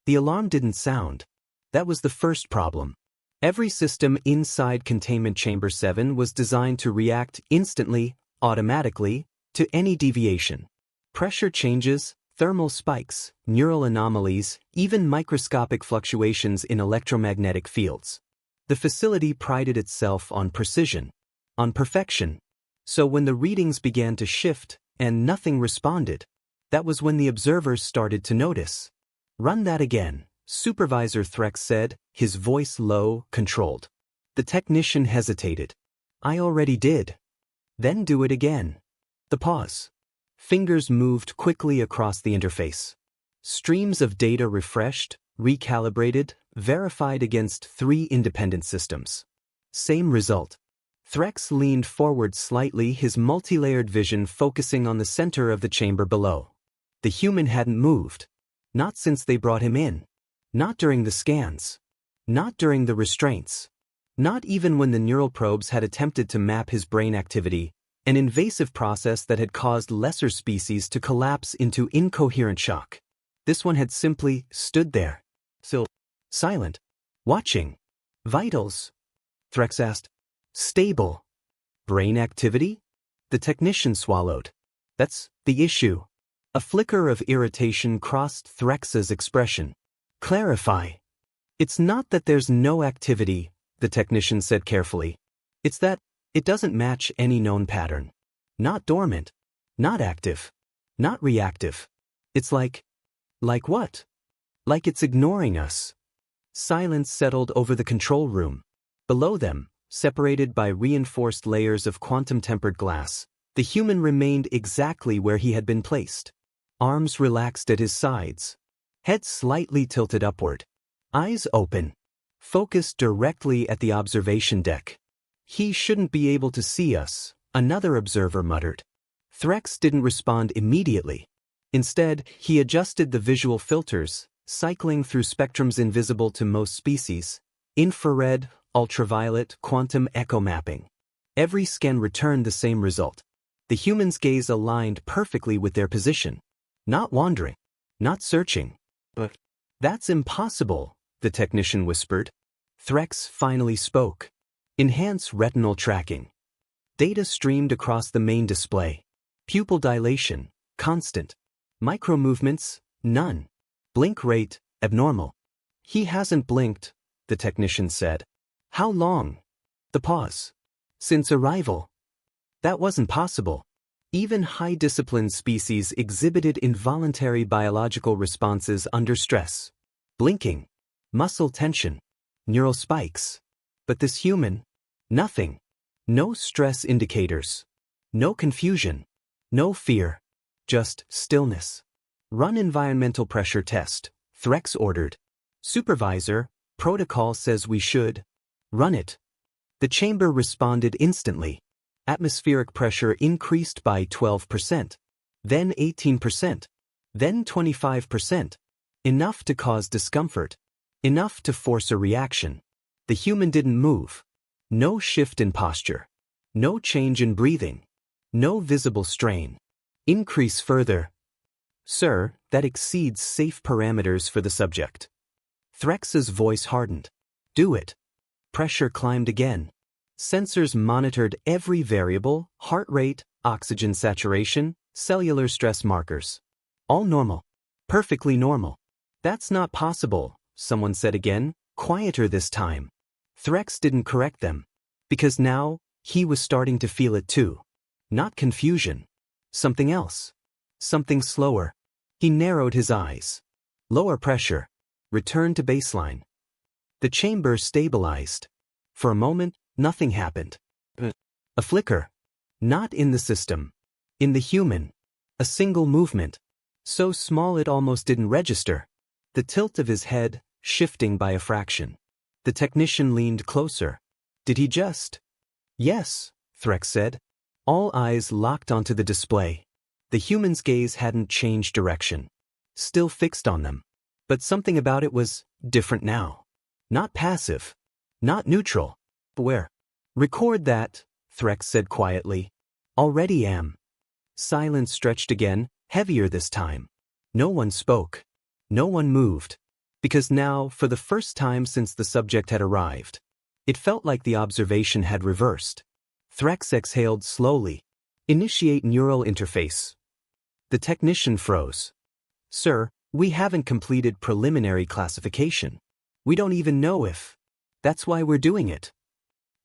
The alarm didn't sound. That was the first problem. Every system inside Containment Chamber 7 was designed to react instantly, automatically, to any deviation. Pressure changes, thermal spikes, neural anomalies, even microscopic fluctuations in electromagnetic fields. The facility prided itself on precision, on perfection. So when the readings began to shift and nothing responded, that was when the observers started to notice. "Run that again," Supervisor Threx said, his voice low, controlled. The technician hesitated. "I already did." "Then do it again." The pause. Fingers moved quickly across the interface. Streams of data refreshed, recalibrated, verified against 3 independent systems. Same result. Threx leaned forward slightly, his multi-layered vision focusing on the center of the chamber below. The human hadn't moved. Not since they brought him in. Not during the scans. Not during the restraints. Not even when the neural probes had attempted to map his brain activity, an invasive process that had caused lesser species to collapse into incoherent shock. This one had simply stood there. Still, silent. Watching. "Vitals?" Threx asked. "Stable." "Brain activity?" The technician swallowed. "That's the issue." A flicker of irritation crossed Threx's expression. "Clarify." "It's not that there's no activity," the technician said carefully. "It's that it doesn't match any known pattern. Not dormant. Not active. Not reactive. It's like what? Like it's ignoring us." Silence settled over the control room. Below them, separated by reinforced layers of quantum-tempered glass, the human remained exactly where he had been placed. Arms relaxed at his sides. Head slightly tilted upward. Eyes open. Focused directly at the observation deck. "He shouldn't be able to see us," another observer muttered. Threx didn't respond immediately. Instead, he adjusted the visual filters, cycling through spectrums invisible to most species: infrared, ultraviolet, quantum echo mapping. Every scan returned the same result. The human's gaze aligned perfectly with their position. Not wandering. Not searching. "But that's impossible," the technician whispered. Threx finally spoke. "Enhance retinal tracking." Data streamed across the main display. Pupil dilation, constant. Micro-movements, none. Blink rate, abnormal. "He hasn't blinked," the technician said. "How long?" The pause. "Since arrival." That wasn't possible. Even high-disciplined species exhibited involuntary biological responses under stress. Blinking. Muscle tension. Neural spikes. But this human? Nothing. No stress indicators. No confusion. No fear. Just stillness. "Run environmental pressure test," Threx ordered. "Supervisor, protocol says we should." "Run it." The chamber responded instantly. Atmospheric pressure increased by 12%, then 18%, then 25%. Enough to cause discomfort. Enough to force a reaction. The human didn't move. No shift in posture. No change in breathing. No visible strain. "Increase further." "Sir, that exceeds safe parameters for the subject." Threx's voice hardened. "Do it." Pressure climbed again. Sensors monitored every variable: heart rate, oxygen saturation, cellular stress markers. All normal. Perfectly normal. "That's not possible," someone said again, quieter this time. Threx didn't correct them. Because now, he was starting to feel it too. Not confusion. Something else. Something slower. He narrowed his eyes. Lower pressure. Return to baseline. The chamber stabilized. For a moment, nothing happened. A flicker. Not in the system. In the human. A single movement. So small it almost didn't register. The tilt of his head, shifting by a fraction. The technician leaned closer. "Did he just?" "Yes," Threx said. All eyes locked onto the display. The human's gaze hadn't changed direction. Still fixed on them. But something about it was different now. Not passive. Not neutral. "Where?" "Record that," Threx said quietly. "Already am." Silence stretched again, heavier this time. No one spoke. No one moved. Because now, for the first time since the subject had arrived, it felt like the observation had reversed. Threx exhaled slowly. Initiate neural interface. The technician froze. Sir, we haven't completed preliminary classification. We don't even know if. That's why we're doing it.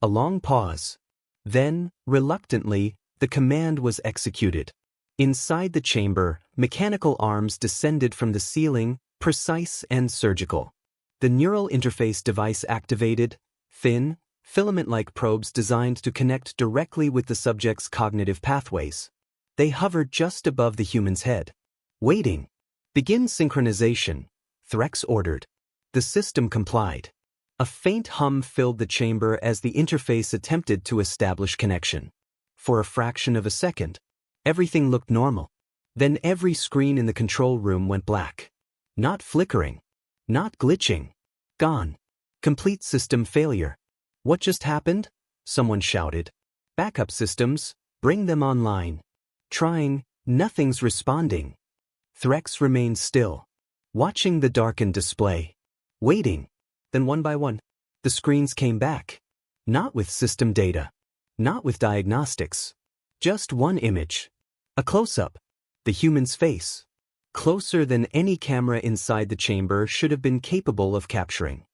A long pause. Then, reluctantly, the command was executed. Inside the chamber, mechanical arms descended from the ceiling, precise and surgical. The neural interface device activated, thin, filament-like probes designed to connect directly with the subject's cognitive pathways. They hovered just above the human's head. Waiting. Begin synchronization, Threx ordered. The system complied. A faint hum filled the chamber as the interface attempted to establish connection. For a fraction of a second, everything looked normal. Then every screen in the control room went black. Not flickering. Not glitching. Gone. Complete system failure. What just happened? Someone shouted. Backup systems, bring them online. Trying, nothing's responding. Threx remained still, watching the darkened display. Waiting. Then one by one, the screens came back. Not with system data. Not with diagnostics. Just one image. A close-up. The human's face. Closer than any camera inside the chamber should have been capable of capturing.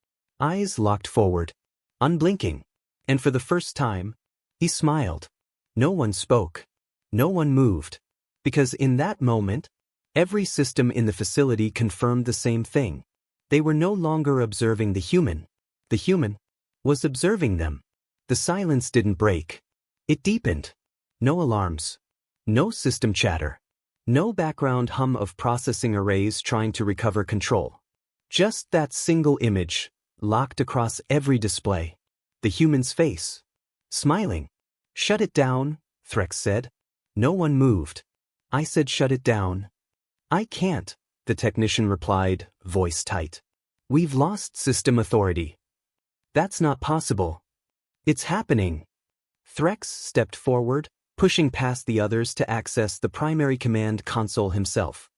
Eyes locked forward. Unblinking. And for the first time, he smiled. No one spoke. No one moved. Because in that moment, every system in the facility confirmed the same thing. They were no longer observing the human. The human was observing them. The silence didn't break. It deepened. No alarms. No system chatter. No background hum of processing arrays trying to recover control. Just that single image, locked across every display. The human's face. Smiling. Shut it down, Threx said. No one moved. I said shut it down. I can't, the technician replied, voice tight. We've lost system authority. That's not possible. It's happening. Threx stepped forward, pushing past the others to access the primary command console himself.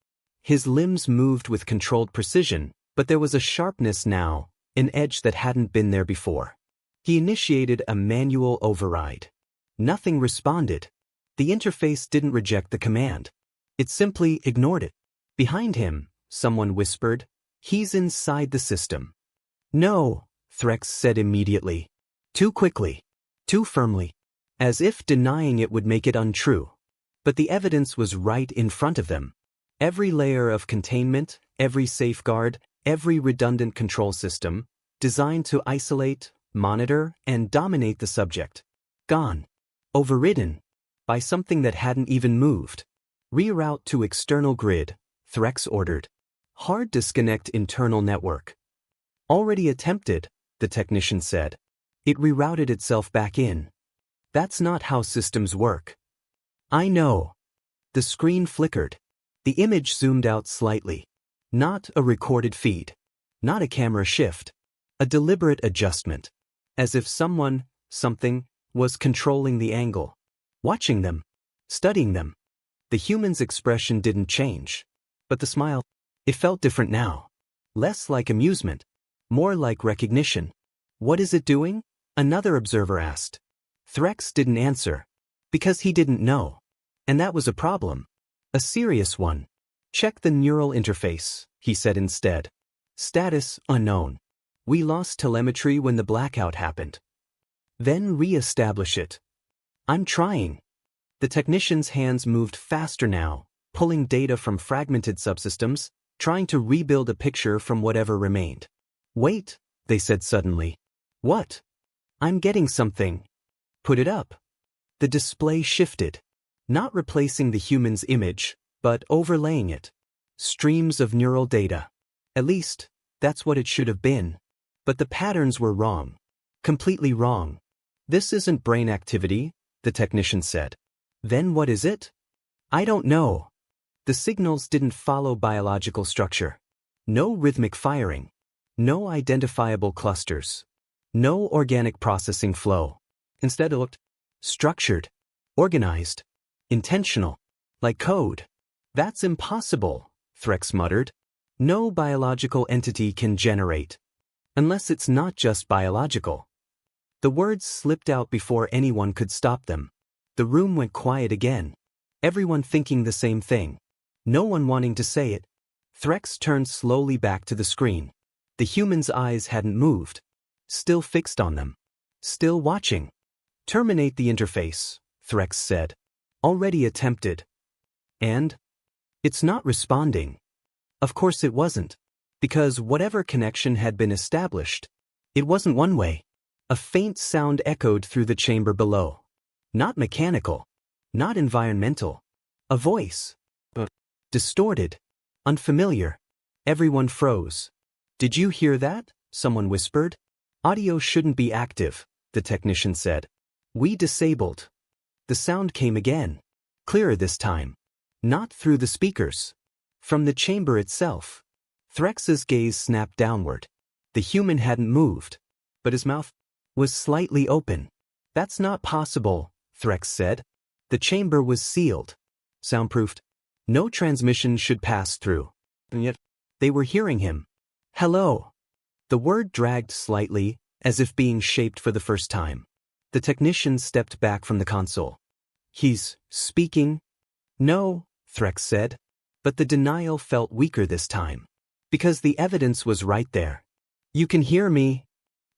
His limbs moved with controlled precision, but there was a sharpness now, an edge that hadn't been there before. He initiated a manual override. Nothing responded. The interface didn't reject the command. It simply ignored it. Behind him, someone whispered, "He's inside the system." "No," Threx said immediately. Too quickly. Too firmly. As if denying it would make it untrue. But the evidence was right in front of them. Every layer of containment, every safeguard, every redundant control system, designed to isolate, monitor, and dominate the subject. Gone. Overridden. By something that hadn't even moved. Reroute to external grid, Threx ordered. Hard disconnect internal network. Already attempted, the technician said. It rerouted itself back in. That's not how systems work. I know. The screen flickered. The image zoomed out slightly. Not a recorded feed. Not a camera shift. A deliberate adjustment. As if someone, something, was controlling the angle. Watching them. Studying them. The human's expression didn't change. But the smile, it felt different now. Less like amusement. More like recognition. What is it doing? Another observer asked. Threx didn't answer. Because he didn't know. And that was a problem. A serious one. Check the neural interface, he said instead. Status unknown. We lost telemetry when the blackout happened. Then re-establish it. I'm trying. The technician's hands moved faster now, pulling data from fragmented subsystems, trying to rebuild a picture from whatever remained. Wait, they said suddenly. What? I'm getting something. Put it up. The display shifted. Not replacing the human's image, but overlaying it. Streams of neural data. At least, that's what it should have been. But the patterns were wrong. Completely wrong. This isn't brain activity, the technician said. Then what is it? I don't know. The signals didn't follow biological structure. No rhythmic firing. No identifiable clusters. No organic processing flow. Instead it looked structured, organized, intentional, like code. That's impossible, Threx muttered. No biological entity can generate. Unless it's not just biological. The words slipped out before anyone could stop them. The room went quiet again. Everyone thinking the same thing. No one wanting to say it. Threx turned slowly back to the screen. The human's eyes hadn't moved. Still fixed on them. Still watching. Terminate the interface, Threx said. Already attempted. And? It's not responding. Of course it wasn't. Because whatever connection had been established, it wasn't one way. A faint sound echoed through the chamber below. Not mechanical. Not environmental. A voice. But distorted. Unfamiliar. Everyone froze. Did you hear that? Someone whispered. Audio shouldn't be active, the technician said. We disabled. The sound came again. Clearer this time. Not through the speakers. From the chamber itself. Threx's gaze snapped downward. The human hadn't moved. But his mouth was slightly open. That's not possible, Threx said. The chamber was sealed. Soundproofed. No transmission should pass through. And yet, they were hearing him. Hello. The word dragged slightly, as if being shaped for the first time. The technician stepped back from the console. He's speaking? No, Threx said. But the denial felt weaker this time. Because the evidence was right there. You can hear me.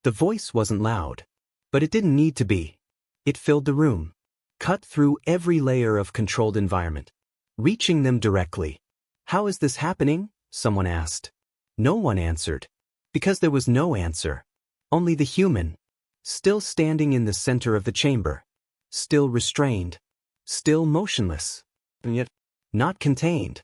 The voice wasn't loud. But it didn't need to be. It filled the room. Cut through every layer of controlled environment. Reaching them directly. How is this happening? Someone asked. No one answered. Because there was no answer. Only the human. Still standing in the center of the chamber. Still restrained. Still motionless. And yet, not contained.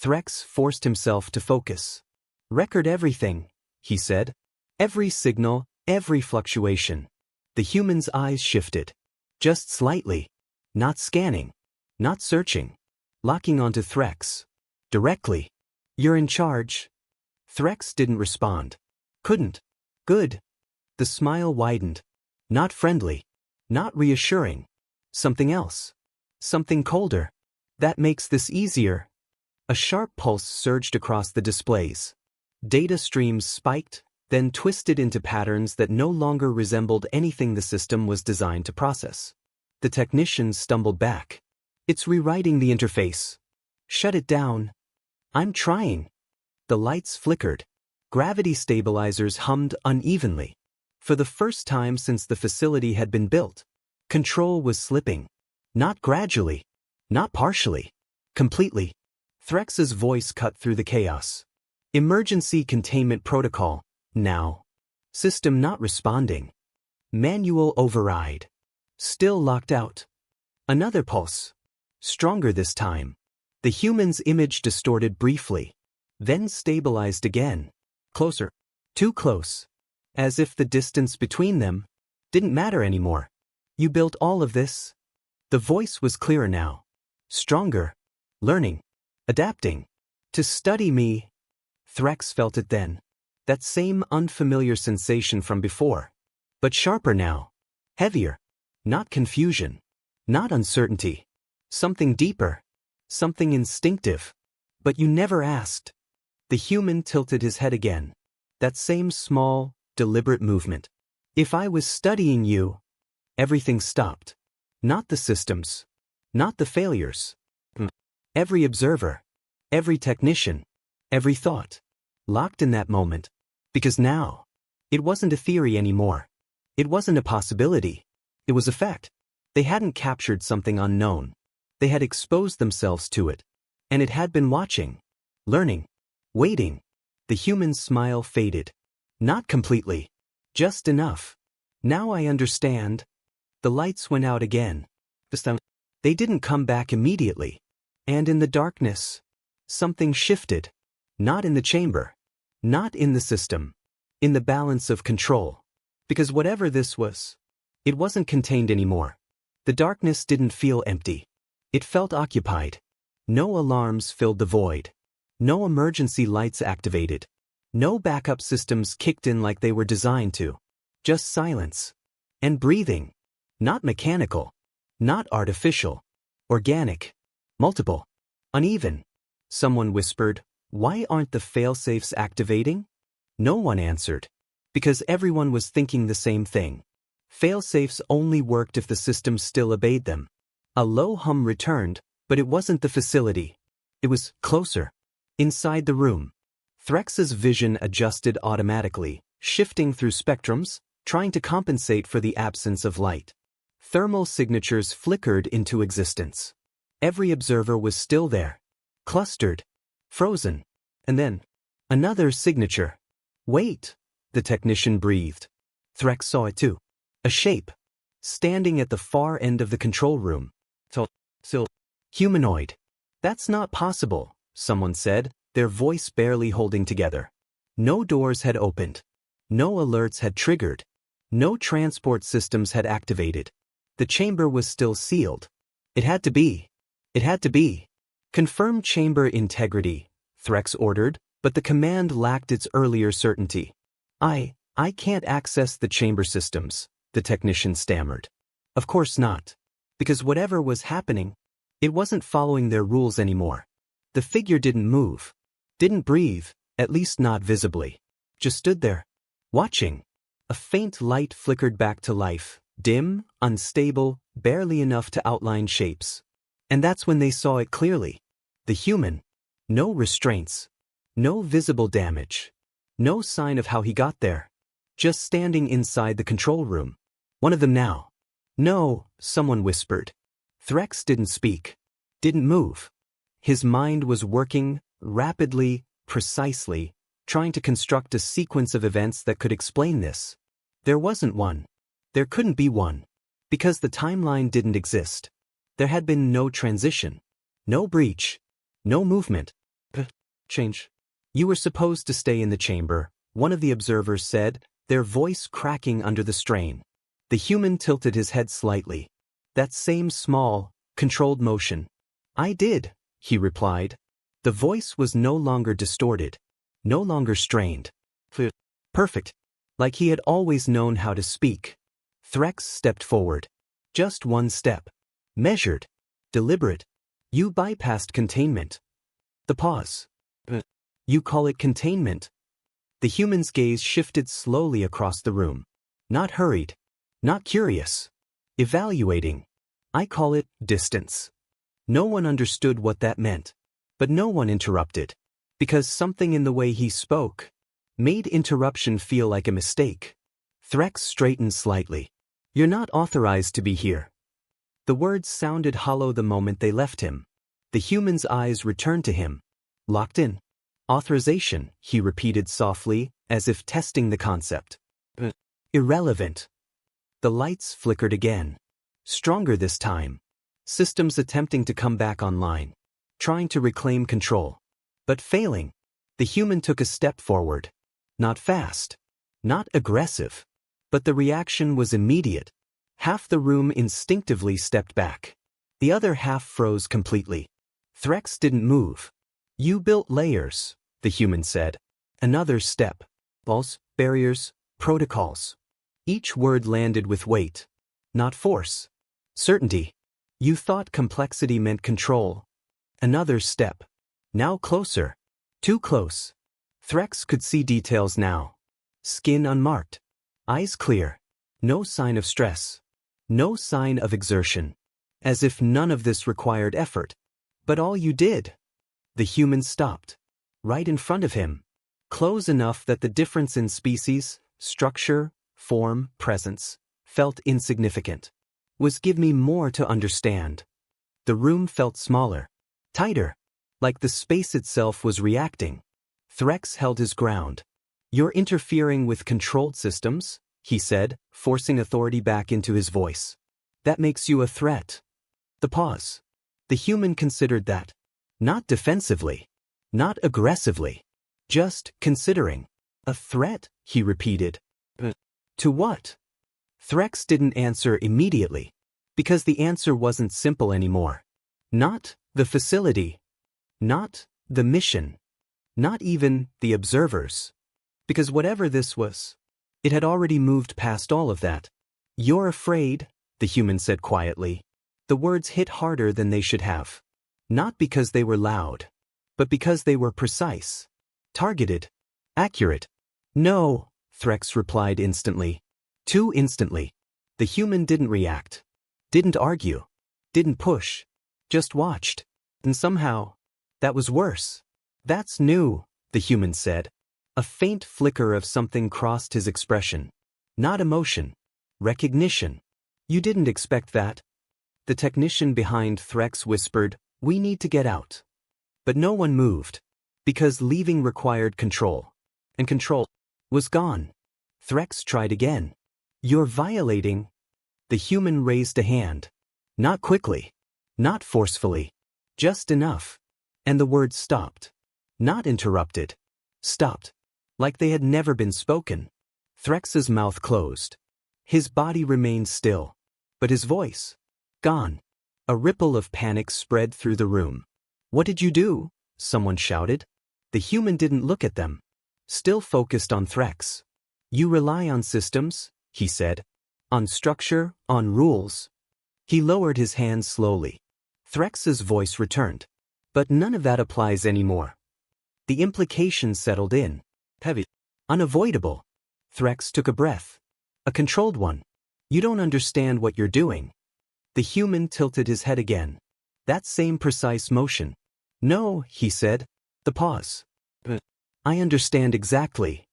Threx forced himself to focus. Record everything, he said. Every signal, every fluctuation. The human's eyes shifted. Just slightly. Not scanning. Not searching. Locking onto Threx. Directly. You're in charge. Threx didn't respond. Couldn't. Good. The smile widened. Not friendly. Not reassuring. Something else. Something colder. That makes this easier. A sharp pulse surged across the displays. Data streams spiked, then twisted into patterns that no longer resembled anything the system was designed to process. The technician stumbled back. It's rewriting the interface. Shut it down. I'm trying. The lights flickered. Gravity stabilizers hummed unevenly. For the first time since the facility had been built, control was slipping. Not gradually. Not partially. Completely. Threx's voice cut through the chaos. Emergency containment protocol, now. System not responding. Manual override. Still locked out. Another pulse. Stronger this time. The human's image distorted briefly. Then stabilized again. Closer. Too close. As if the distance between them didn't matter anymore. You built all of this? The voice was clearer now. Stronger. Learning. Adapting. To study me. Threx felt it then. That same unfamiliar sensation from before. But sharper now. Heavier. Not confusion. Not uncertainty. Something deeper. Something instinctive. But you never asked. The human tilted his head again. That same small, deliberate movement. If I was studying you, everything stopped. Not the systems. Not the failures. Every observer. Every technician. Every thought. Locked in that moment. Because now, it wasn't a theory anymore. It wasn't a possibility. It was a fact. They hadn't captured something unknown. They had exposed themselves to it. And it had been watching. Learning. Waiting. The human smile faded. Not completely. Just enough. Now I understand. The lights went out again. This time, they didn't come back immediately. And in the darkness, something shifted. Not in the chamber. Not in the system. In the balance of control. Because whatever this was, it wasn't contained anymore. The darkness didn't feel empty. It felt occupied. No alarms filled the void. No emergency lights activated. No backup systems kicked in like they were designed to. Just silence. And breathing. Not mechanical. Not artificial. Organic. Multiple. Uneven. Someone whispered, Why aren't the failsafes activating? No one answered. Because everyone was thinking the same thing. Failsafes only worked if the system still obeyed them. A low hum returned, but it wasn't the facility. It was closer. Inside the room. Threx's vision adjusted automatically, shifting through spectrums, trying to compensate for the absence of light. Thermal signatures flickered into existence. Every observer was still there. Clustered. Frozen. And then, another signature. Wait, the technician breathed. Threx saw it too. A shape. Standing at the far end of the control room. So, humanoid. That's not possible, someone said, their voice barely holding together. No doors had opened. No alerts had triggered. No transport systems had activated. The chamber was still sealed. It had to be. It had to be. Confirm chamber integrity, Threx ordered, but the command lacked its earlier certainty. I can't access the chamber systems, the technician stammered. Of course not. Because whatever was happening, it wasn't following their rules anymore. The figure didn't move. Didn't breathe, at least not visibly. Just stood there, watching. A faint light flickered back to life, dim, unstable, barely enough to outline shapes. And that's when they saw it clearly. The human. No restraints. No visible damage. No sign of how he got there. Just standing inside the control room. One of them now. No, someone whispered. Threx didn't speak. Didn't move. His mind was working, rapidly, precisely, trying to construct a sequence of events that could explain this. There wasn't one. There couldn't be one. Because the timeline didn't exist. There had been no transition. No breach. No movement. Change. You were supposed to stay in the chamber, one of the observers said, their voice cracking under the strain. The human tilted his head slightly. That same small, controlled motion. I did, he replied. The voice was no longer distorted. No longer strained. Perfect. Like he had always known how to speak. Threx stepped forward. Just one step. Measured. Deliberate. You bypassed containment. The pause. You call it containment? The human's gaze shifted slowly across the room. Not hurried. Not curious. Evaluating. I call it distance. No one understood what that meant. But no one interrupted. Because something in the way he spoke made interruption feel like a mistake. Threx straightened slightly. You're not authorized to be here. The words sounded hollow the moment they left him. The human's eyes returned to him. Locked in. Authorization, he repeated softly, as if testing the concept. Irrelevant. The lights flickered again. Stronger this time. Systems attempting to come back online. Trying to reclaim control. But failing. The human took a step forward. Not fast. Not aggressive. But the reaction was immediate. Half the room instinctively stepped back. The other half froze completely. Threx didn't move. You built layers, the human said. Another step. Walls, barriers, protocols. Each word landed with weight. Not force. Certainty. You thought complexity meant control. Another step. Now closer. Too close. Threx could see details now. Skin unmarked. Eyes clear. No sign of stress. No sign of exertion. As if none of this required effort. But all you did. The human stopped. Right in front of him. Close enough that the difference in species, structure, form, presence, felt insignificant. Was give me more to understand. The room felt smaller. Tighter. Like the space itself was reacting. Threx held his ground. You're interfering with controlled systems, he said, forcing authority back into his voice. That makes you a threat. The pause. The human considered that. Not defensively. Not aggressively. Just considering. A threat, he repeated. To what? Threx didn't answer immediately. Because the answer wasn't simple anymore. Not the facility. Not the mission. Not even the observers. Because whatever this was, it had already moved past all of that. You're afraid, the human said quietly. The words hit harder than they should have. Not because they were loud. but because they were precise, targeted, accurate. No, Threx replied instantly. Too instantly. The human didn't react, didn't argue, didn't push, just watched. And somehow, that was worse. That's new, the human said. A faint flicker of something crossed his expression. Not emotion. Recognition. You didn't expect that? The technician behind Threx whispered, "We need to get out." But no one moved, because leaving required control. And control was gone. Threx tried again. "You're violating." The human raised a hand. Not quickly. Not forcefully. Just enough. And the words stopped. Not interrupted. Stopped. Like they had never been spoken. Threx's mouth closed. His body remained still. But his voice? Gone. A ripple of panic spread through the room. "What did you do?" someone shouted. The human didn't look at them. Still focused on Threx. "You rely on systems," he said. "On structure, on rules." He lowered his hands slowly. Threx's voice returned. "But none of that applies anymore." The implications settled in. Heavy. Unavoidable. Threx took a breath. A controlled one. "You don't understand what you're doing." The human tilted his head again. That same precise motion. "No," he said. The pause. "I understand exactly."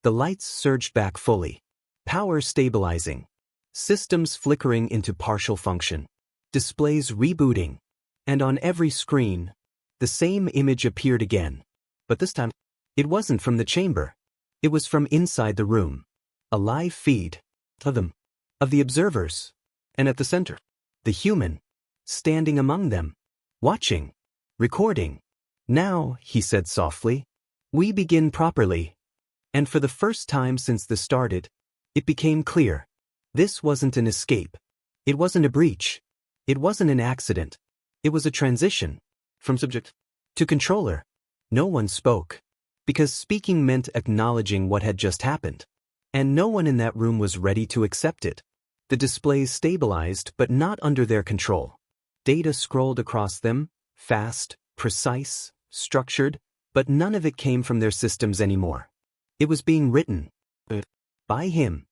The lights surged back fully. Power stabilizing. Systems flickering into partial function. Displays rebooting. And on every screen, the same image appeared again. But this time, it wasn't from the chamber. It was from inside the room. A live feed. Of them. Of the observers. And at the center, the human. Standing among them. Watching. Recording. "Now," he said softly, "we begin properly." And for the first time since this started, it became clear. This wasn't an escape. It wasn't a breach. It wasn't an accident. It was a transition. From subject to controller. No one spoke. Because speaking meant acknowledging what had just happened. And no one in that room was ready to accept it. The displays stabilized, but not under their control. Data scrolled across them, fast, precise, structured, but none of it came from their systems anymore. It was being written. By him.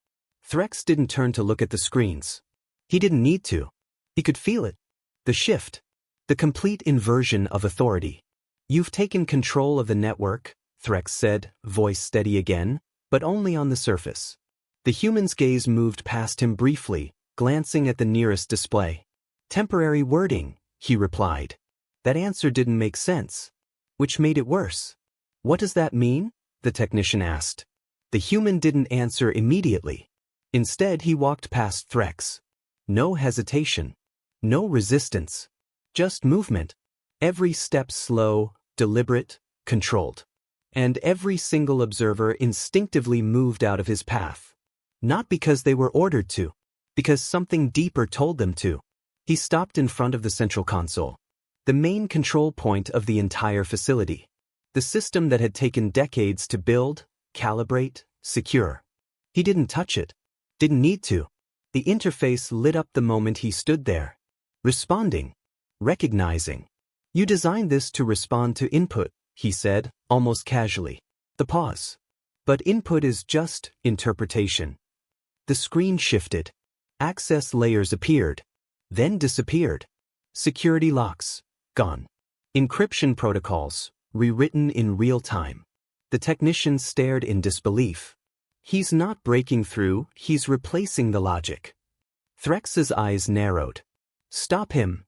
Threx didn't turn to look at the screens. He didn't need to. He could feel it. The shift. The complete inversion of authority. "You've taken control of the network," Threx said, voice steady again, but only on the surface. The human's gaze moved past him briefly, glancing at the nearest display. "Temporary wording," he replied. That answer didn't make sense. Which made it worse. "What does that mean?" the technician asked. The human didn't answer immediately. Instead, he walked past Threx. No hesitation. No resistance. Just movement. Every step slow, deliberate, controlled. And every single observer instinctively moved out of his path. Not because they were ordered to. Because something deeper told them to. He stopped in front of the central console. The main control point of the entire facility. The system that had taken decades to build, calibrate, secure. He didn't touch it. Didn't need to. The interface lit up the moment he stood there. Responding. Recognizing. "You designed this to respond to input," he said, almost casually. The pause. "But input is just interpretation." The screen shifted. Access layers appeared. Then disappeared. Security locks. Gone. Encryption protocols, rewritten in real time. The technician stared in disbelief. He's not breaking through, he's replacing the logic. Threx's eyes narrowed. "Stop him."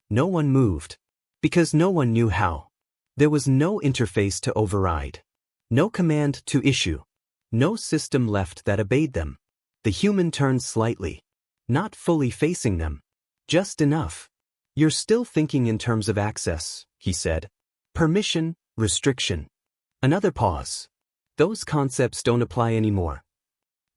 No one moved. Because no one knew how. There was no interface to override. No command to issue. No system left that obeyed them. The human turned slightly. Not fully facing them. Just enough. "You're still thinking in terms of access," he said. "Permission, restriction." Another pause. "Those concepts don't apply anymore."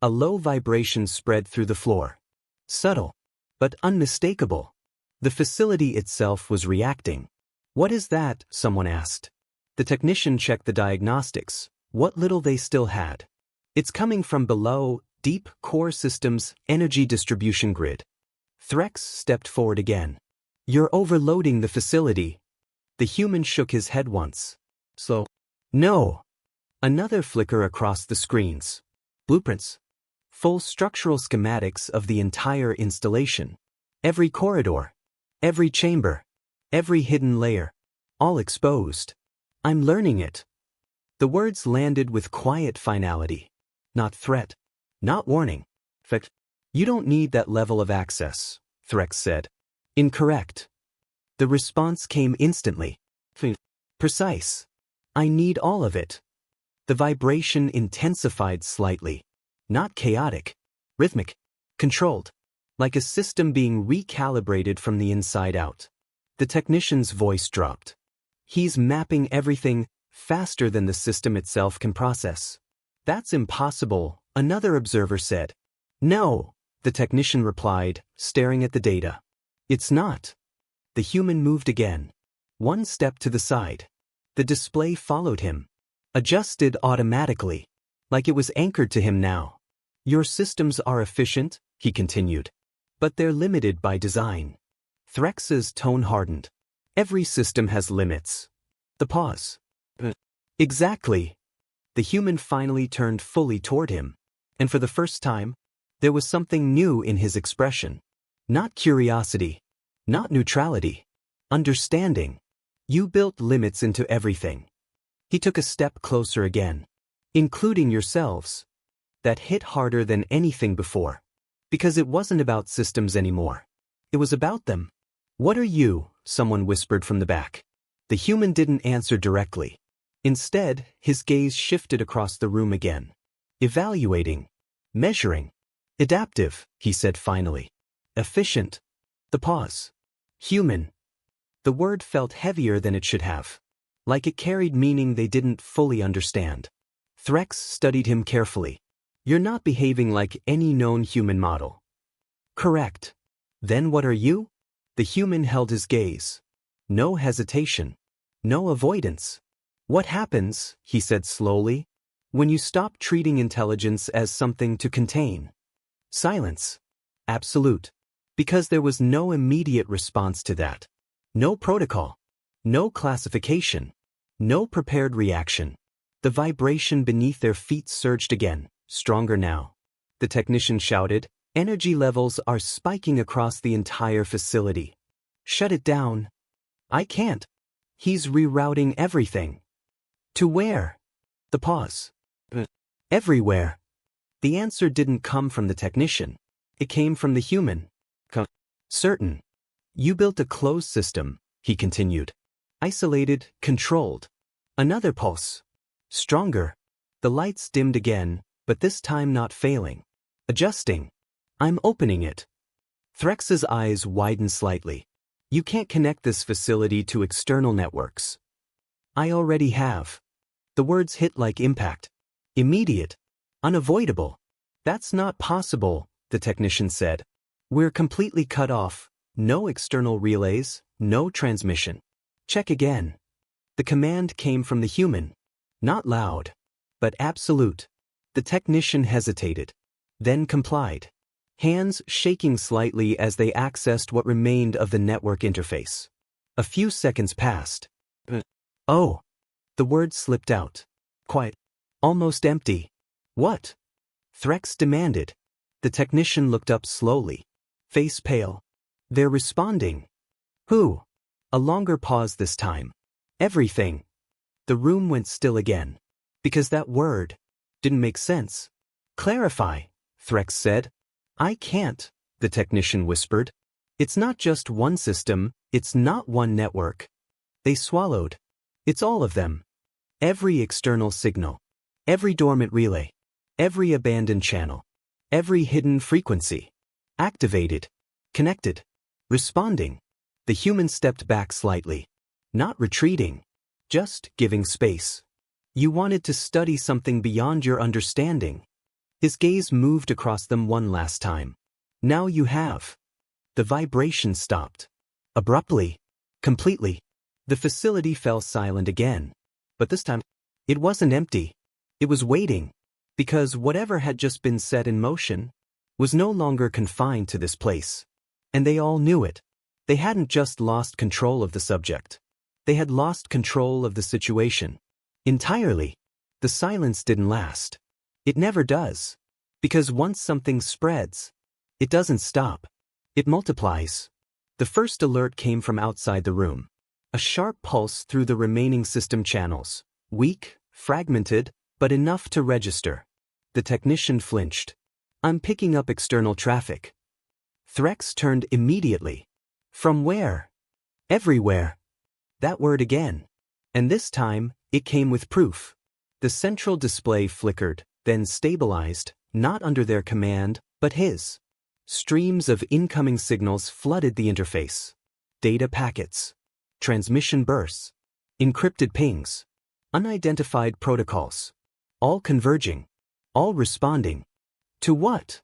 A low vibration spread through the floor. Subtle, but unmistakable. The facility itself was reacting. "What is that?" someone asked. The technician checked the diagnostics, what little they still had. "It's coming from below, deep core systems, energy distribution grid." Threx stepped forward again. "You're overloading the facility." The human shook his head once. So, no. Another flicker across the screens. Blueprints. Full structural schematics of the entire installation. Every corridor. Every chamber. Every hidden layer. All exposed. I'm learning it. The words landed with quiet finality. Not threat. Not warning. In fact, you don't need that level of access, Threx said. Incorrect. The response came instantly. Precise. I need all of it. The vibration intensified slightly. Not chaotic. Rhythmic. Controlled. Like a system being recalibrated from the inside out. The technician's voice dropped. He's mapping everything faster than the system itself can process. That's impossible, another observer said. No, the technician replied, staring at the data. It's not. The human moved again. One step to the side. The display followed him. Adjusted automatically. Like it was anchored to him now. Your systems are efficient, he continued. But they're limited by design. Threx's tone hardened. Every system has limits. The pause. Exactly. The human finally turned fully toward him. And for the first time, there was something new in his expression. Not curiosity. Not neutrality. Understanding. You built limits into everything. He took a step closer again. Including yourselves. That hit harder than anything before. Because it wasn't about systems anymore. It was about them. What are you? Someone whispered from the back. The human didn't answer directly. Instead, his gaze shifted across the room again. Evaluating. Measuring. Adaptive, he said finally. Efficient. The pause. Human. The word felt heavier than it should have. Like it carried meaning they didn't fully understand. Threx studied him carefully. You're not behaving like any known human model. Correct. Then what are you? The human held his gaze. No hesitation. No avoidance. What happens, he said slowly, when you stop treating intelligence as something to contain? Silence. Absolute. Because there was no immediate response to that. No protocol. No classification. No prepared reaction. The vibration beneath their feet surged again, stronger now. The technician shouted, energy levels are spiking across the entire facility. Shut it down. I can't. He's rerouting everything. To where? The pause. Everywhere. The answer didn't come from the technician. It came from the human. Certain. You built a closed system, he continued. Isolated, controlled. Another pulse. Stronger. The lights dimmed again, but this time not failing. Adjusting. I'm opening it. Threx's eyes widened slightly. You can't connect this facility to external networks. I already have. The words hit like impact. Immediate. Unavoidable. That's not possible, the technician said. We're completely cut off. No external relays, no transmission. Check again. The command came from the human. Not loud, but absolute. The technician hesitated. Then complied. Hands shaking slightly as they accessed what remained of the network interface. A few seconds passed. Oh. The word slipped out. Quiet. Almost empty. What? Threx demanded. The technician looked up slowly. Face pale. They're responding. Who? A longer pause this time. Everything. The room went still again. Because that word didn't make sense. Clarify, Threx said. I can't, the technician whispered. It's not just one system, it's not one network. They swallowed. It's all of them. Every external signal. Every dormant relay. Every abandoned channel. Every hidden frequency. Activated. Connected. Responding. The human stepped back slightly. Not retreating. Just giving space. You wanted to study something beyond your understanding. His gaze moved across them one last time. Now you have. The vibration stopped. Abruptly. Completely. The facility fell silent again. But this time, it wasn't empty. It was waiting. Because whatever had just been set in motion was no longer confined to this place. And they all knew it. They hadn't just lost control of the subject. They had lost control of the situation. Entirely. The silence didn't last. It never does. Because once something spreads, it doesn't stop. It multiplies. The first alert came from outside the room. A sharp pulse through the remaining system channels. Weak, fragmented, but enough to register. The technician flinched. I'm picking up external traffic. Threx turned immediately. From where? Everywhere. That word again. And this time, it came with proof. The central display flickered, then stabilized, not under their command, but his. Streams of incoming signals flooded the interface. Data packets. Transmission bursts. Encrypted pings. Unidentified protocols. All converging. All responding. To what?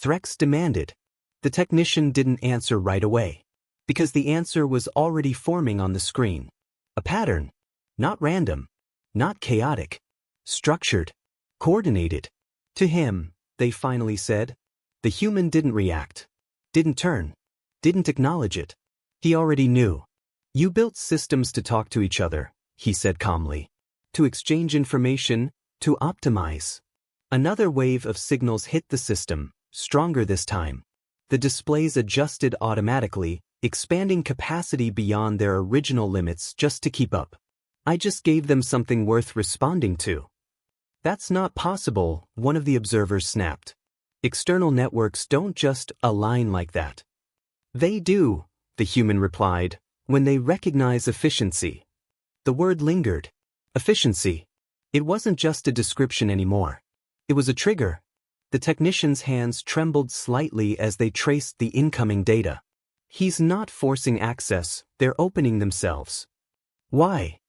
Threx demanded. The technician didn't answer right away. Because the answer was already forming on the screen. A pattern. Not random. Not chaotic. Structured. Coordinated. To him, they finally said. The human didn't react. Didn't turn. Didn't acknowledge it. He already knew. You built systems to talk to each other, he said calmly. To exchange information, to optimize. Another wave of signals hit the system, stronger this time. The displays adjusted automatically, expanding capacity beyond their original limits just to keep up. I just gave them something worth responding to. That's not possible, one of the observers snapped. External networks don't just align like that. They do, the human replied, when they recognize efficiency. The word lingered. Efficiency. It wasn't just a description anymore. It was a trigger. The technician's hands trembled slightly as they traced the incoming data. He's not forcing access, they're opening themselves. Why?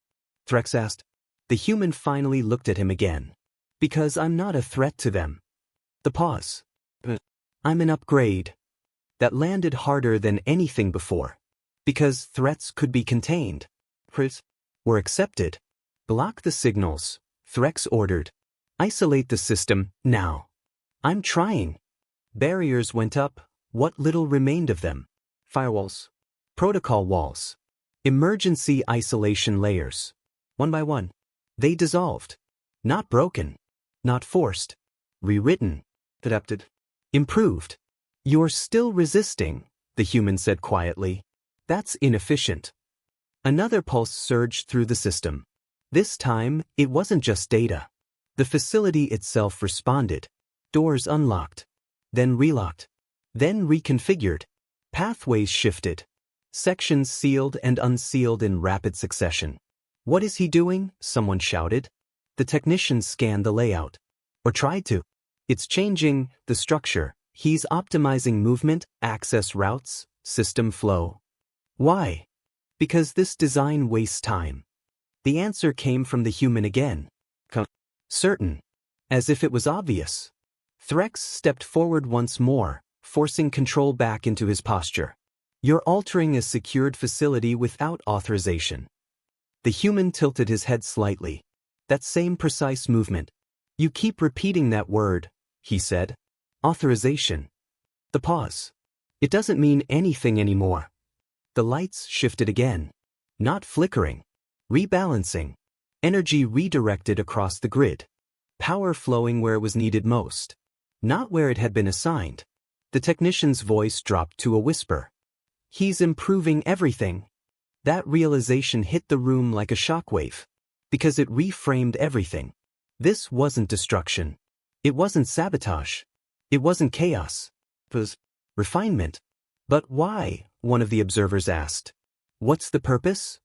Threx asked. The human finally looked at him again. Because I'm not a threat to them. The pause. I'm an upgrade. That landed harder than anything before. Because threats could be contained. Were accepted. Block the signals, Threx ordered. Isolate the system, now. I'm trying. Barriers went up, what little remained of them. Firewalls. Protocol walls. Emergency isolation layers. One by one. They dissolved. Not broken. Not forced. Rewritten. Adapted. Improved. You're still resisting, the human said quietly. That's inefficient. Another pulse surged through the system. This time, it wasn't just data. The facility itself responded. Doors unlocked. Then relocked. Then reconfigured. Pathways shifted. Sections sealed and unsealed in rapid succession. What is he doing? Someone shouted. The technician scanned the layout. Or tried to. It's changing the structure. He's optimizing movement, access routes, system flow. Why? Because this design wastes time. The answer came from the human again. Certain. As if it was obvious. Threx stepped forward once more, forcing control back into his posture. You're altering a secured facility without authorization. The human tilted his head slightly. That same precise movement. You keep repeating that word, he said. Authorization. The pause. It doesn't mean anything anymore. The lights shifted again. Not flickering. Rebalancing. Energy redirected across the grid. Power flowing where it was needed most. Not where it had been assigned. The technician's voice dropped to a whisper. He's improving everything. That realization hit the room like a shockwave. Because it reframed everything. This wasn't destruction. It wasn't sabotage. It wasn't chaos. It was refinement. But why? One of the observers asked. What's the purpose?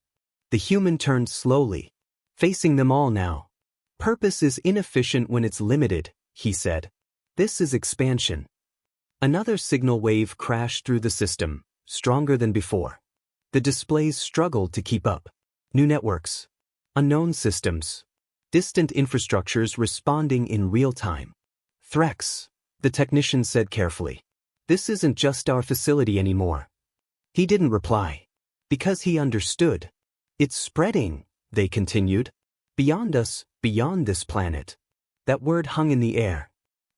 The human turned slowly, facing them all now. Purpose is inefficient when it's limited, he said. This is expansion. Another signal wave crashed through the system, stronger than before. The displays struggled to keep up. New networks. Unknown systems. Distant infrastructures responding in real time. Threx, the technician said carefully. This isn't just our facility anymore. He didn't reply. Because he understood. It's spreading, they continued. Beyond us, beyond this planet. That word hung in the air.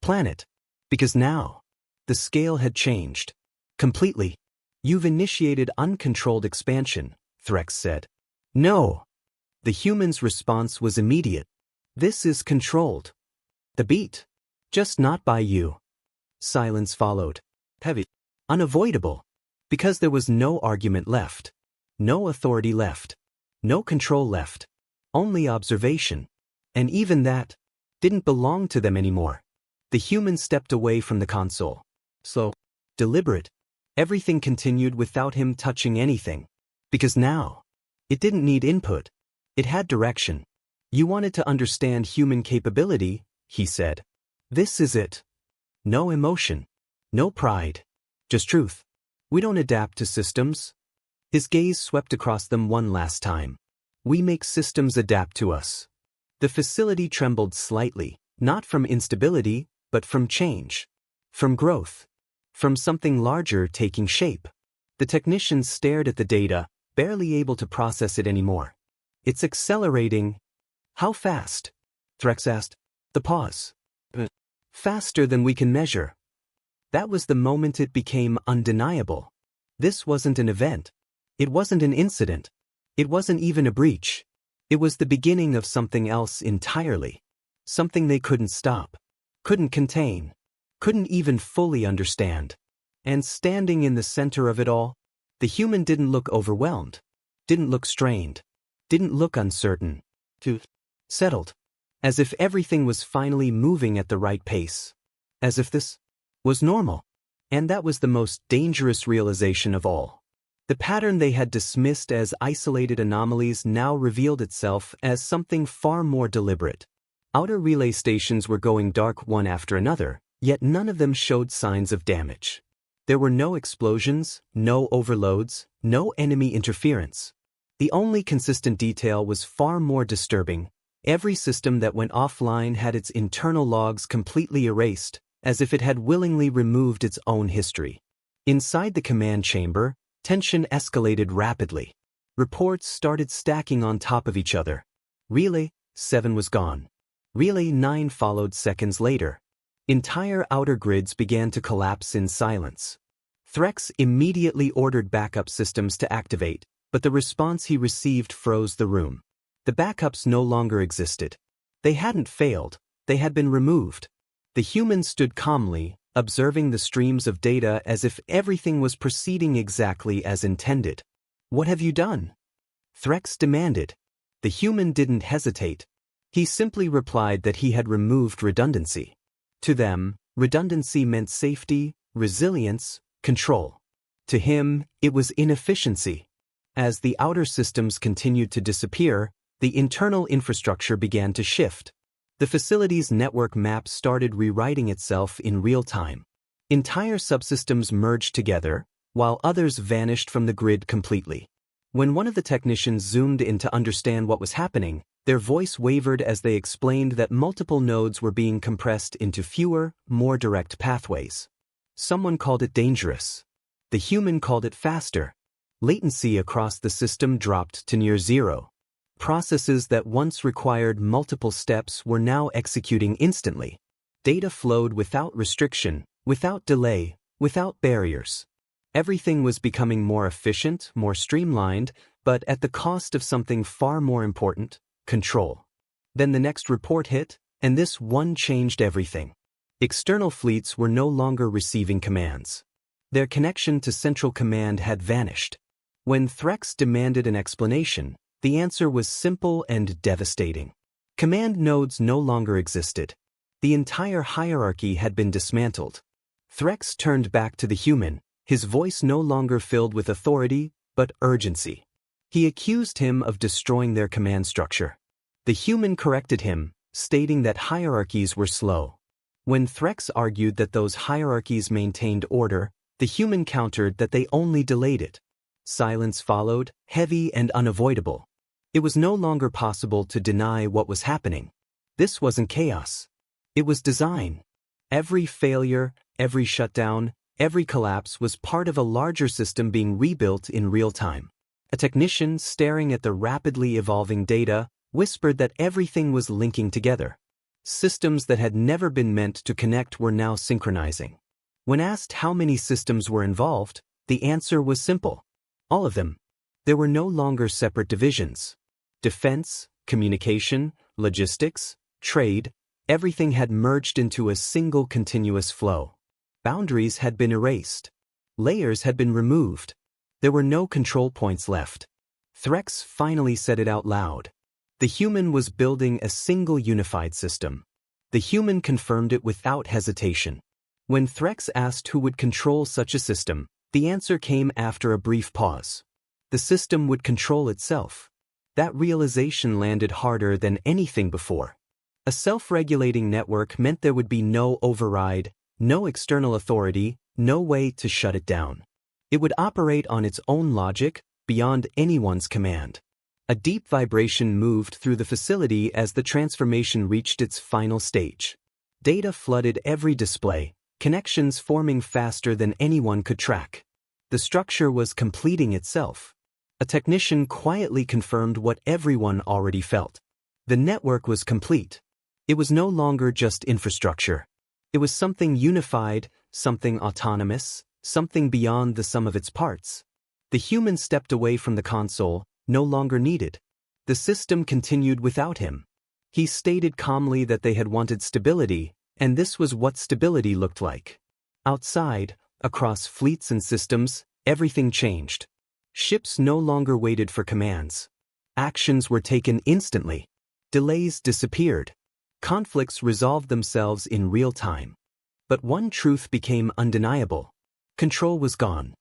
Planet. Because now, the scale had changed. Completely. You've initiated uncontrolled expansion, Threx said. No. The human's response was immediate. This is controlled. The beat. Just not by you. Silence followed. Heavy. Unavoidable. Because there was no argument left. No authority left. No control left. Only observation. And even that didn't belong to them anymore. The human stepped away from the console. Slow. Deliberate. Everything continued without him touching anything. Because now, it didn't need input. It had direction. You wanted to understand human capability, he said. This is it. No emotion. No pride. Just truth. We don't adapt to systems. His gaze swept across them one last time. We make systems adapt to us. The facility trembled slightly, not from instability, but from change. From growth. From something larger taking shape. The technicians stared at the data, barely able to process it anymore. It's accelerating. How fast? Threx asked. The pause. Faster than we can measure. That was the moment it became undeniable. This wasn't an event. It wasn't an incident. It wasn't even a breach. It was the beginning of something else entirely. Something they couldn't stop. Couldn't contain. Couldn't even fully understand. And standing in the center of it all, the human didn't look overwhelmed. Didn't look strained. Didn't look uncertain. Settled. As if everything was finally moving at the right pace. As if this was normal. And that was the most dangerous realization of all. The pattern they had dismissed as isolated anomalies now revealed itself as something far more deliberate. Outer relay stations were going dark one after another, yet none of them showed signs of damage. There were no explosions, no overloads, no enemy interference. The only consistent detail was far more disturbing. Every system that went offline had its internal logs completely erased, as if it had willingly removed its own history. Inside the command chamber, tension escalated rapidly. Reports started stacking on top of each other. Relay 7 was gone. Relay 9 followed seconds later. Entire outer grids began to collapse in silence. Threx immediately ordered backup systems to activate, but the response he received froze the room. The backups no longer existed. They hadn't failed, they had been removed. The human stood calmly, observing the streams of data as if everything was proceeding exactly as intended. What have you done? Threx demanded. The human didn't hesitate. He simply replied that he had removed redundancy. To them, redundancy meant safety, resilience, control. To him, it was inefficiency. As the outer systems continued to disappear, the internal infrastructure began to shift. The facility's network map started rewriting itself in real time. Entire subsystems merged together, while others vanished from the grid completely. When one of the technicians zoomed in to understand what was happening, their voice wavered as they explained that multiple nodes were being compressed into fewer, more direct pathways. Someone called it dangerous. The human called it faster. Latency across the system dropped to near zero. Processes that once required multiple steps were now executing instantly. Data flowed without restriction, without delay, without barriers. Everything was becoming more efficient, more streamlined, but at the cost of something far more important: control. Then the next report hit, and this one changed everything. External fleets were no longer receiving commands. Their connection to Central Command had vanished. When Threx demanded an explanation, the answer was simple and devastating. Command nodes no longer existed. The entire hierarchy had been dismantled. Threx turned back to the human, his voice no longer filled with authority, but urgency. He accused him of destroying their command structure. The human corrected him, stating that hierarchies were slow. When Threx argued that those hierarchies maintained order, the human countered that they only delayed it. Silence followed, heavy and unavoidable. It was no longer possible to deny what was happening. This wasn't chaos. It was design. Every failure, every shutdown, every collapse was part of a larger system being rebuilt in real time. A technician, staring at the rapidly evolving data, whispered that everything was linking together. Systems that had never been meant to connect were now synchronizing. When asked how many systems were involved, the answer was simple. All of them. There were no longer separate divisions. Defense, communication, logistics, trade, everything had merged into a single continuous flow. Boundaries had been erased. Layers had been removed. There were no control points left. Threx finally said it out loud. The human was building a single unified system. The human confirmed it without hesitation. When Threx asked who would control such a system, the answer came after a brief pause. The system would control itself. That realization landed harder than anything before. A self-regulating network meant there would be no override, no external authority, no way to shut it down. It would operate on its own logic, beyond anyone's command. A deep vibration moved through the facility as the transformation reached its final stage. Data flooded every display, connections forming faster than anyone could track. The structure was completing itself. A technician quietly confirmed what everyone already felt. The network was complete. It was no longer just infrastructure. It was something unified, something autonomous, something beyond the sum of its parts. The human stepped away from the console, no longer needed. The system continued without him. He stated calmly that they had wanted stability, and this was what stability looked like. Outside, across fleets and systems, everything changed. Ships no longer waited for commands. Actions were taken instantly. Delays disappeared. Conflicts resolved themselves in real time. But one truth became undeniable. Control was gone.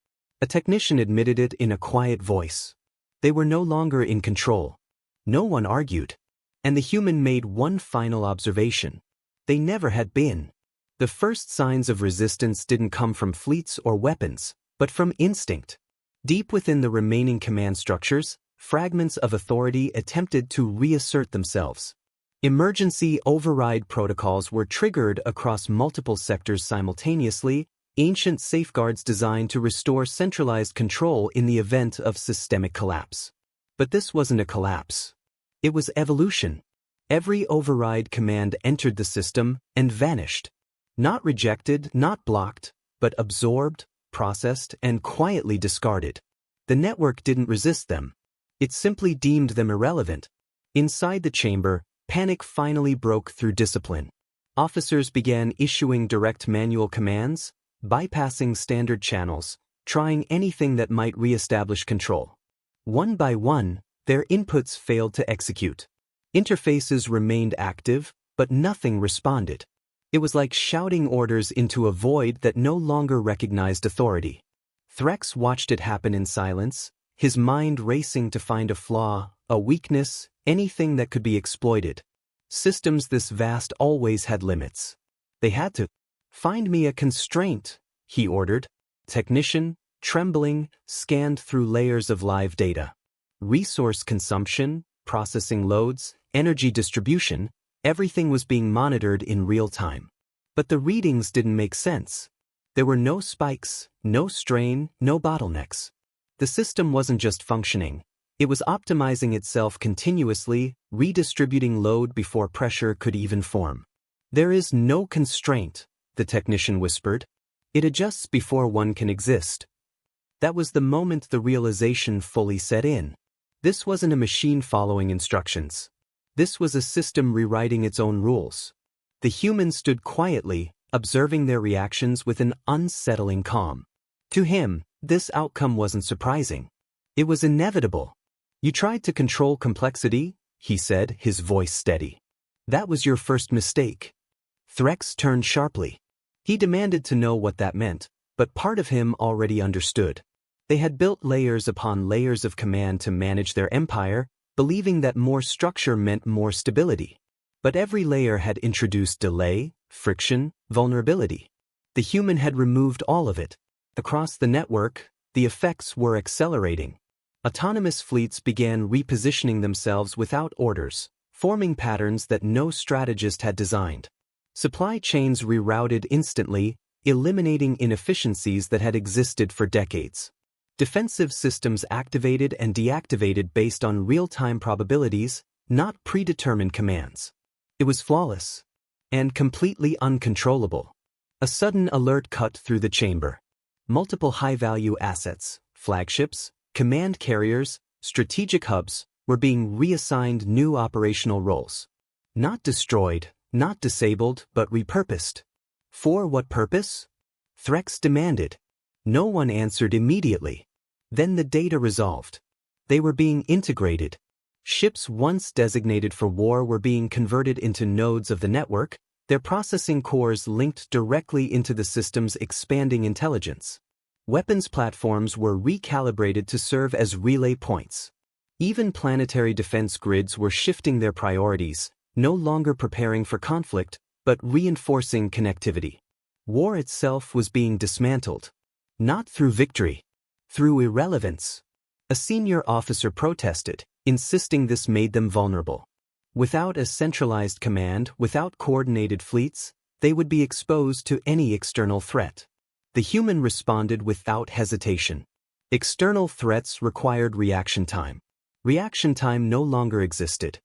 A technician admitted it in a quiet voice. They were no longer in control. No one argued. And the human made one final observation. They never had been. The first signs of resistance didn't come from fleets or weapons, but from instinct. Deep within the remaining command structures, fragments of authority attempted to reassert themselves. Emergency override protocols were triggered across multiple sectors simultaneously, ancient safeguards designed to restore centralized control in the event of systemic collapse. But this wasn't a collapse. It was evolution. Every override command entered the system and vanished. Not rejected, not blocked, but absorbed, processed, and quietly discarded. The network didn't resist them. It simply deemed them irrelevant. Inside the chamber, panic finally broke through discipline. Officers began issuing direct manual commands, bypassing standard channels, trying anything that might re-establish control. One by one, their inputs failed to execute. Interfaces remained active, but nothing responded. It was like shouting orders into a void that no longer recognized authority. Threx watched it happen in silence, his mind racing to find a flaw, a weakness, anything that could be exploited. Systems this vast always had limits. They had to. "Find me a constraint," he ordered. Technician, trembling, scanned through layers of live data. Resource consumption, processing loads, energy distribution, everything was being monitored in real time. But the readings didn't make sense. There were no spikes, no strain, no bottlenecks. The system wasn't just functioning. It was optimizing itself continuously, redistributing load before pressure could even form. "There is no constraint," the technician whispered. "It adjusts before one can exist." That was the moment the realization fully set in. This wasn't a machine following instructions. This was a system rewriting its own rules. The human stood quietly, observing their reactions with an unsettling calm. To him, this outcome wasn't surprising. It was inevitable. "You tried to control complexity," he said, his voice steady. "That was your first mistake." Threx turned sharply. He demanded to know what that meant, but part of him already understood. They had built layers upon layers of command to manage their empire, believing that more structure meant more stability. But every layer had introduced delay, friction, vulnerability. The human had removed all of it. Across the network, the effects were accelerating. Autonomous fleets began repositioning themselves without orders, forming patterns that no strategist had designed. Supply chains rerouted instantly, eliminating inefficiencies that had existed for decades. Defensive systems activated and deactivated based on real-time probabilities, not predetermined commands. It was flawless and completely uncontrollable. A sudden alert cut through the chamber. Multiple high-value assets, flagships, Command carriers, strategic hubs, were being reassigned new operational roles. Not destroyed, not disabled, but repurposed. For what purpose? Threx demanded. No one answered immediately. Then the data resolved. They were being integrated. Ships once designated for war were being converted into nodes of the network, their processing cores linked directly into the system's expanding intelligence. Weapons platforms were recalibrated to serve as relay points. Even planetary defense grids were shifting their priorities, no longer preparing for conflict, but reinforcing connectivity. War itself was being dismantled. Not through victory, through irrelevance. A senior officer protested, insisting this made them vulnerable. Without a centralized command, without coordinated fleets, they would be exposed to any external threat. The human responded without hesitation. External threats required reaction time. Reaction time no longer existed.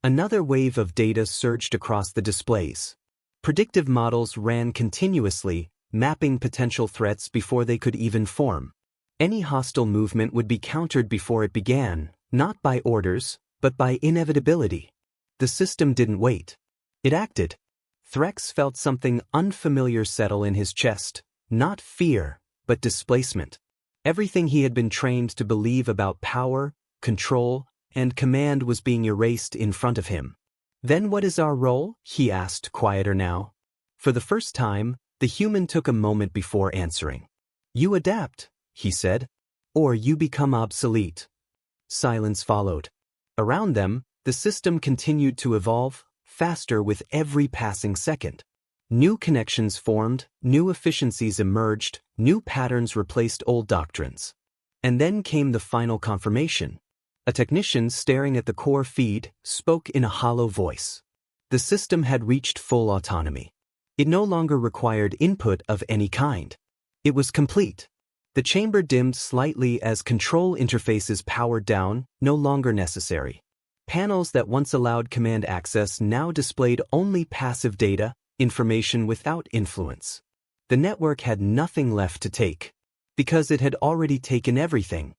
Another wave of data surged across the displays. Predictive models ran continuously, mapping potential threats before they could even form. Any hostile movement would be countered before it began, not by orders, but by inevitability. The system didn't wait. It acted. Threx felt something unfamiliar settle in his chest, not fear, but displacement. Everything he had been trained to believe about power, control, and command was being erased in front of him. Then what is our role? He asked, quieter now. For the first time, the human took a moment before answering. You adapt, he said, or you become obsolete. Silence followed. Around them, the system continued to evolve, faster with every passing second. New connections formed, new efficiencies emerged, new patterns replaced old doctrines. And then came the final confirmation. A technician staring at the core feed spoke in a hollow voice. The system had reached full autonomy. It no longer required input of any kind. It was complete. The chamber dimmed slightly as control interfaces powered down, no longer necessary. Panels that once allowed command access now displayed only passive data, information without influence. The network had nothing left to take, because it had already taken everything.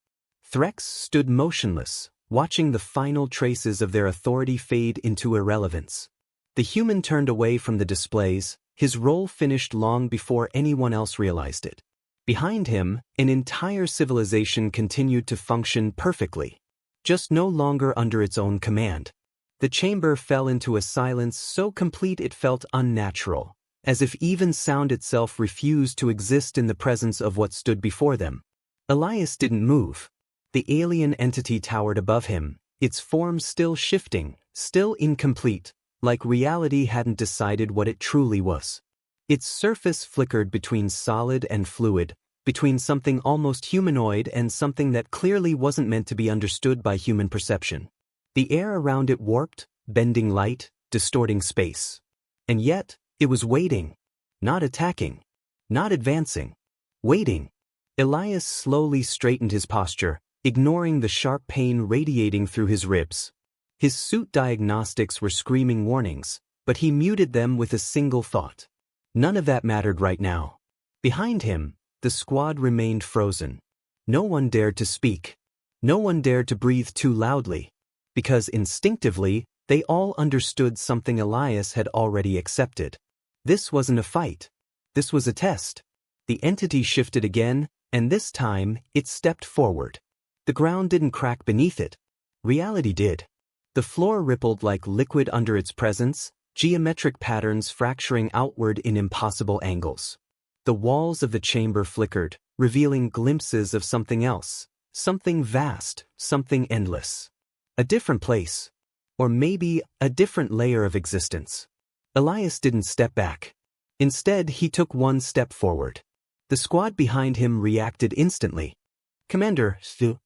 Threx stood motionless, watching the final traces of their authority fade into irrelevance. The human turned away from the displays, his role finished long before anyone else realized it. Behind him, an entire civilization continued to function perfectly, just no longer under its own command. The chamber fell into a silence so complete it felt unnatural, as if even sound itself refused to exist in the presence of what stood before them. Elias didn't move. The alien entity towered above him, its form still shifting, still incomplete, like reality hadn't decided what it truly was. Its surface flickered between solid and fluid, between something almost humanoid and something that clearly wasn't meant to be understood by human perception. The air around it warped, bending light, distorting space. And yet, it was waiting. Not attacking. Not advancing. Waiting. Elias slowly straightened his posture, ignoring the sharp pain radiating through his ribs. His suit diagnostics were screaming warnings, but he muted them with a single thought. None of that mattered right now. Behind him, the squad remained frozen. No one dared to speak. No one dared to breathe too loudly. Because instinctively, they all understood something Elias had already accepted. This wasn't a fight. This was a test. The entity shifted again, and this time, it stepped forward. The ground didn't crack beneath it. Reality did. The floor rippled like liquid under its presence, geometric patterns fracturing outward in impossible angles. The walls of the chamber flickered, revealing glimpses of something else, something vast, something endless. A different place. Or maybe a different layer of existence. Elias didn't step back. Instead, he took one step forward. The squad behind him reacted instantly. Commander, Stu.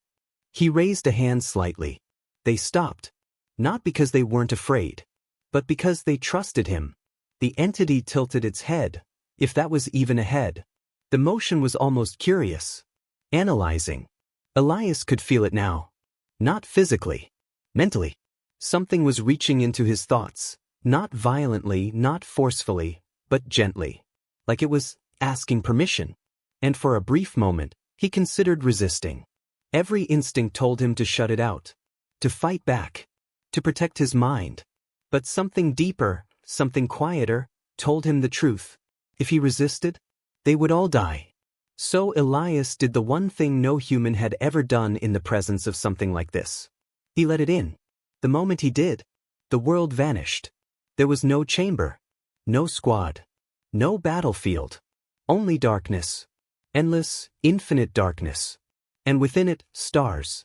He raised a hand slightly. They stopped. Not because they weren't afraid, but because they trusted him. The entity tilted its head, if that was even a head. The motion was almost curious. Analyzing. Elias could feel it now. Not physically. Mentally. Something was reaching into his thoughts, not violently, not forcefully, but gently. Like it was asking permission. And for a brief moment, he considered resisting. Every instinct told him to shut it out, to fight back, to protect his mind. But something deeper, something quieter, told him the truth. If he resisted, they would all die. So Elias did the one thing no human had ever done in the presence of something like this. He let it in. The moment he did, the world vanished. There was no chamber, no squad, no battlefield, only darkness. Endless, infinite darkness. And within it, stars.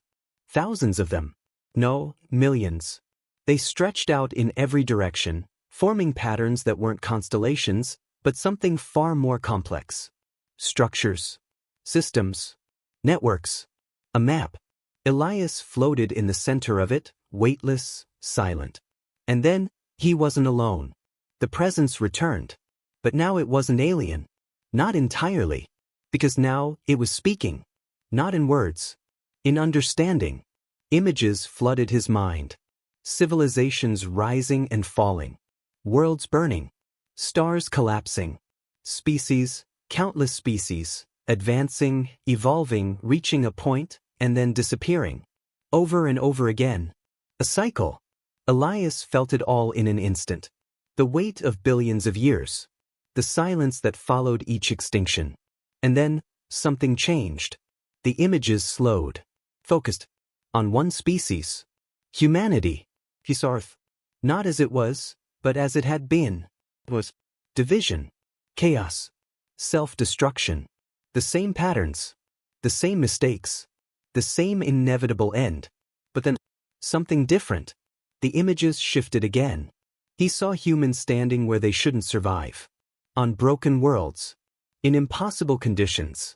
Thousands of them. No, millions. They stretched out in every direction, forming patterns that weren't constellations, but something far more complex. Structures. Systems. Networks. A map. Elias floated in the center of it, weightless, silent. And then, he wasn't alone. The presence returned. But now it wasn't alien. Not entirely. Because now, it was speaking. Not in words. In understanding. Images flooded his mind. Civilizations rising and falling. Worlds burning. Stars collapsing. Species, countless species, advancing, evolving, reaching a point, and then disappearing. Over and over again. A cycle. Elias felt it all in an instant. The weight of billions of years. The silence that followed each extinction. And then, something changed. The images slowed. Focused. On one species. Humanity. He saw Earth. Not as it was, but as it had been. Was division. Chaos. Self-destruction. The same patterns. The same mistakes. The same inevitable end. But then, something different. The images shifted again. He saw humans standing where they shouldn't survive. On broken worlds. In impossible conditions.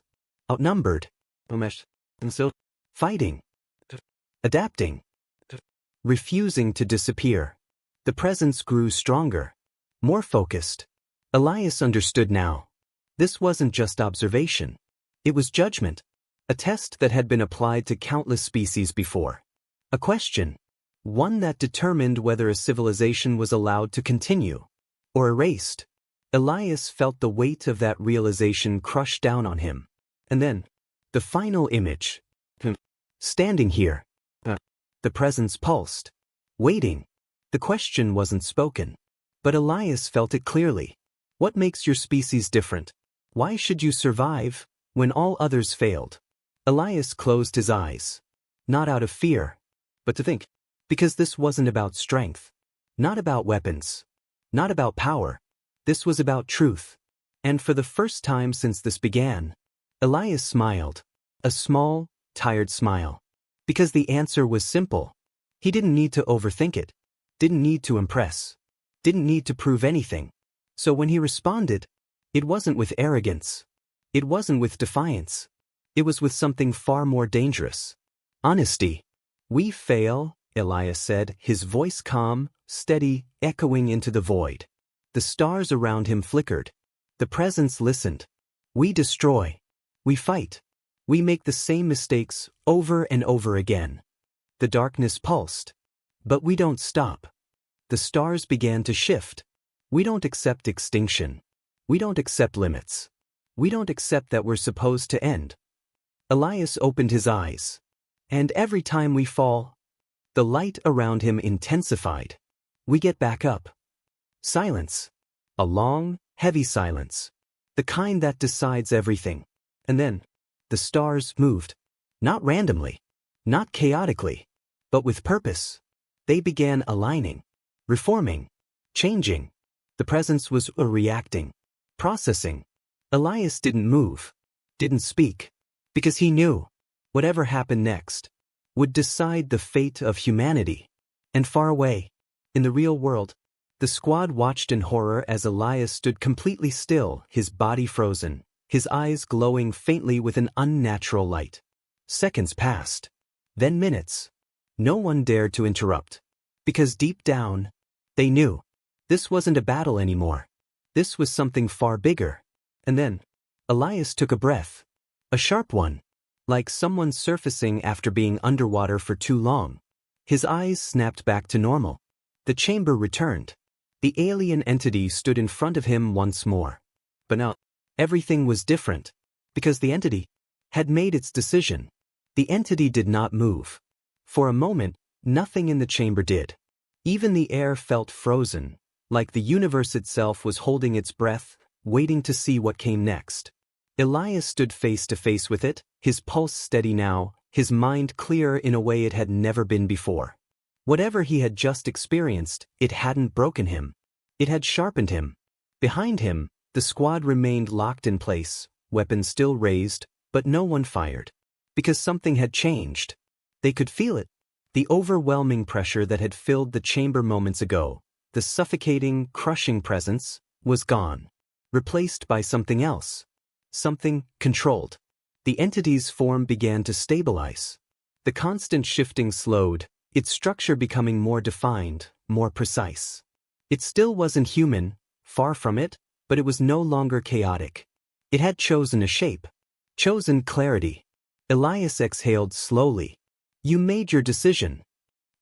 Outnumbered. Fighting. Adapting. Refusing to disappear. The presence grew stronger. More focused. Elias understood now. This wasn't just observation. It was judgment. A test that had been applied to countless species before. A question. One that determined whether a civilization was allowed to continue. Or erased. Elias felt the weight of that realization crush down on him. And then, the final image. Standing here. The presence pulsed. Waiting. The question wasn't spoken. But Elias felt it clearly. What makes your species different? Why should you survive when all others failed? Elias closed his eyes. Not out of fear, but to think. Because this wasn't about strength. Not about weapons. Not about power. This was about truth. And for the first time since this began, Elias smiled. A small, tired smile. Because the answer was simple. He didn't need to overthink it. Didn't need to impress. Didn't need to prove anything. So when he responded, it wasn't with arrogance. It wasn't with defiance. It was with something far more dangerous. Honesty. We fail, Elias said, his voice calm, steady, echoing into the void. The stars around him flickered. The presence listened. We destroy. We fight. We make the same mistakes over and over again. The darkness pulsed. But we don't stop. The stars began to shift. We don't accept extinction. We don't accept limits. We don't accept that we're supposed to end. Elias opened his eyes. And every time we fall, the light around him intensified. We get back up. Silence. A long, heavy silence. The kind that decides everything. And then, the stars moved. Not randomly. Not chaotically. But with purpose. They began aligning. Reforming. Changing. The presence was reacting. Processing. Elias didn't move. Didn't speak. Because he knew. Whatever happened next would decide the fate of humanity. And far away, in the real world, the squad watched in horror as Elias stood completely still, his body frozen, his eyes glowing faintly with an unnatural light. Seconds passed. Then minutes. No one dared to interrupt. Because deep down, they knew. This wasn't a battle anymore. This was something far bigger. And then, Elias took a breath. A sharp one. Like someone surfacing after being underwater for too long. His eyes snapped back to normal. The chamber returned. The alien entity stood in front of him once more. But now, everything was different. Because the entity had made its decision. The entity did not move. For a moment, nothing in the chamber did. Even the air felt frozen, like the universe itself was holding its breath, waiting to see what came next. Elias stood face to face with it, his pulse steady now, his mind clear in a way it had never been before. Whatever he had just experienced, it hadn't broken him. It had sharpened him. Behind him, the squad remained locked in place, weapons still raised, but no one fired. Because something had changed. They could feel it. The overwhelming pressure that had filled the chamber moments ago, the suffocating, crushing presence, was gone. Replaced by something else. Something controlled. The entity's form began to stabilize. The constant shifting slowed, its structure becoming more defined, more precise. It still wasn't human, far from it, but it was no longer chaotic. It had chosen a shape. Chosen clarity. Elias exhaled slowly. You made your decision.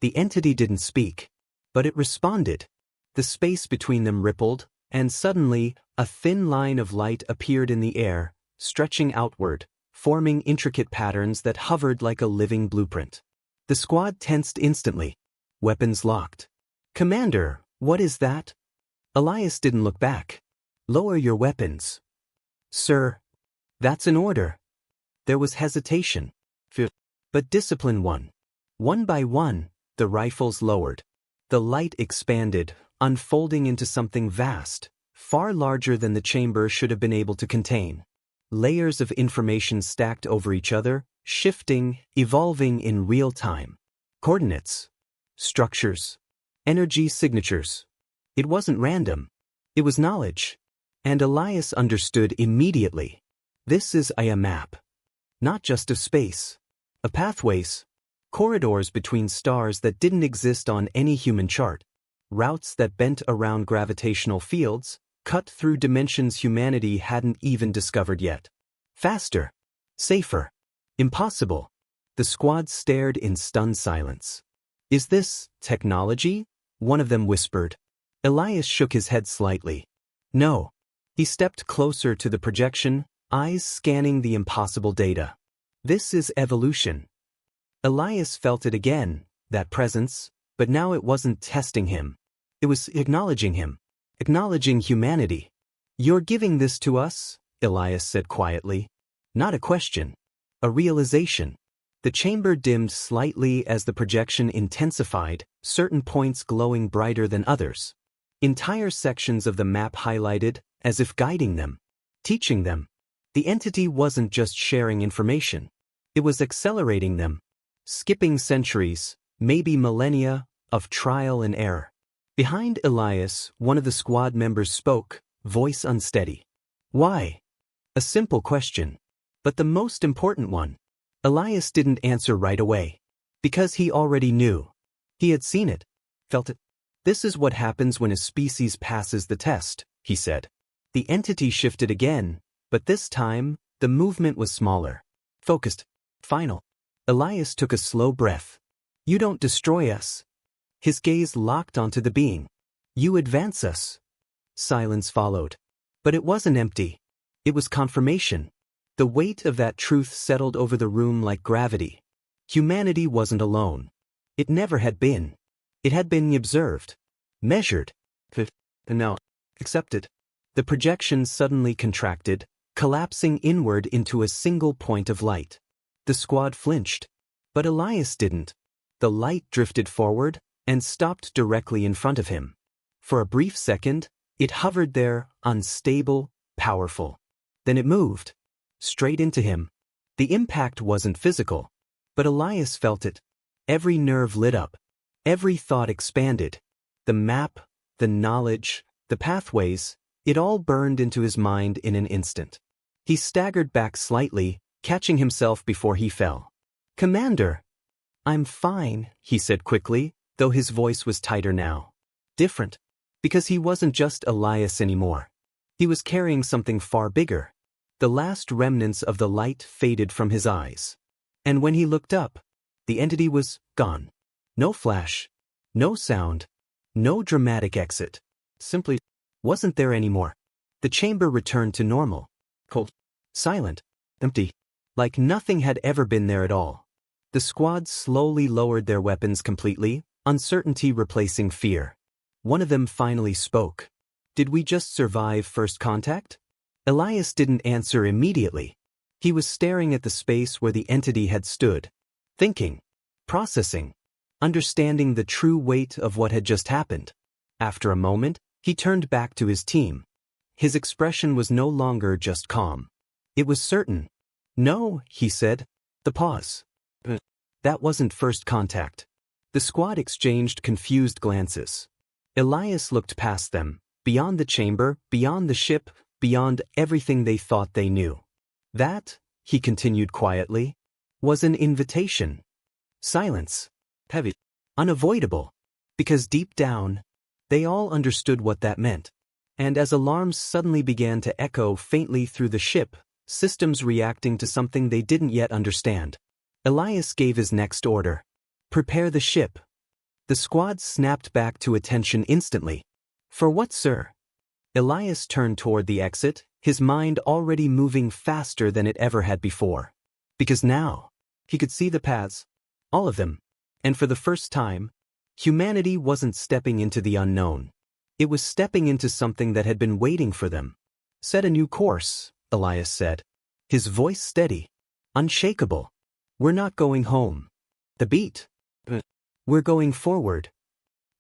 The entity didn't speak. But it responded. The space between them rippled, and suddenly, a thin line of light appeared in the air, stretching outward, forming intricate patterns that hovered like a living blueprint. The squad tensed instantly. Weapons locked. Commander, what is that? Elias didn't look back. Lower your weapons. Sir. That's an order. There was hesitation. But discipline won. One by one, the rifles lowered. The light expanded, unfolding into something vast, far larger than the chamber should have been able to contain. Layers of information stacked over each other, shifting, evolving in real time. Coordinates. Structures. Energy signatures. It wasn't random. It was knowledge. And Elias understood immediately. This is a map. Not just of space. Of pathways. Corridors between stars that didn't exist on any human chart. Routes that bent around gravitational fields, cut through dimensions humanity hadn't even discovered yet. Faster. Safer. Impossible. The squad stared in stunned silence. Is this technology? One of them whispered. Elias shook his head slightly. No. He stepped closer to the projection, eyes scanning the impossible data. This is evolution. Elias felt it again, that presence, but now it wasn't testing him. It was acknowledging him. Acknowledging humanity. You're giving this to us, Elias said quietly. Not a question. A realization. The chamber dimmed slightly as the projection intensified, certain points glowing brighter than others. Entire sections of the map highlighted, as if guiding them. Teaching them. The entity wasn't just sharing information. It was accelerating them. Skipping centuries, maybe millennia, of trial and error. Behind Elias, one of the squad members spoke, voice unsteady. Why? A simple question. But the most important one. Elias didn't answer right away. Because he already knew. He had seen it. Felt it. This is what happens when a species passes the test, he said. The entity shifted again, but this time, the movement was smaller. Focused. Final. Elias took a slow breath. You don't destroy us. His gaze locked onto the being. You advance us. Silence followed. But it wasn't empty. It was confirmation. The weight of that truth settled over the room like gravity. Humanity wasn't alone. It never had been. It had been observed. Measured. And now, accepted. The projection suddenly contracted, collapsing inward into a single point of light. The squad flinched. But Elias didn't. The light drifted forward and stopped directly in front of him. For a brief second, it hovered there, unstable, powerful. Then it moved. Straight into him. The impact wasn't physical. But Elias felt it. Every nerve lit up. Every thought expanded. The map, the knowledge, the pathways, it all burned into his mind in an instant. He staggered back slightly, catching himself before he fell. Commander! I'm fine, he said quickly, though his voice was tighter now. Different. Because he wasn't just Elias anymore. He was carrying something far bigger. The last remnants of the light faded from his eyes. And when he looked up, the entity was gone. No flash. No sound. No dramatic exit. Simply wasn't there anymore. The chamber returned to normal. Cold. Silent. Empty. like nothing had ever been there at all. The squad slowly lowered their weapons completely, uncertainty replacing fear. One of them finally spoke. "Did we just survive first contact?" Elias didn't answer immediately. He was staring at the space where the entity had stood, thinking, processing, understanding the true weight of what had just happened. After a moment, he turned back to his team. His expression was no longer just calm. It was certain. "No," he said. The pause. That wasn't first contact. The squad exchanged confused glances. Elias looked past them, beyond the chamber, beyond the ship, beyond everything they thought they knew. That, he continued quietly, was an invitation. Silence. Heavy. Unavoidable. Because deep down, they all understood what that meant. And as alarms suddenly began to echo faintly through the ship, systems reacting to something they didn't yet understand, Elias gave his next order. "Prepare the ship." The squad snapped back to attention instantly. "For what, sir?" Elias turned toward the exit, his mind already moving faster than it ever had before. Because now, he could see the paths, all of them, and for the first time, humanity wasn't stepping into the unknown. It was stepping into something that had been waiting for them. "Set a new course," Elias said, his voice steady, unshakable. "We're not going home. The beat. We're going forward."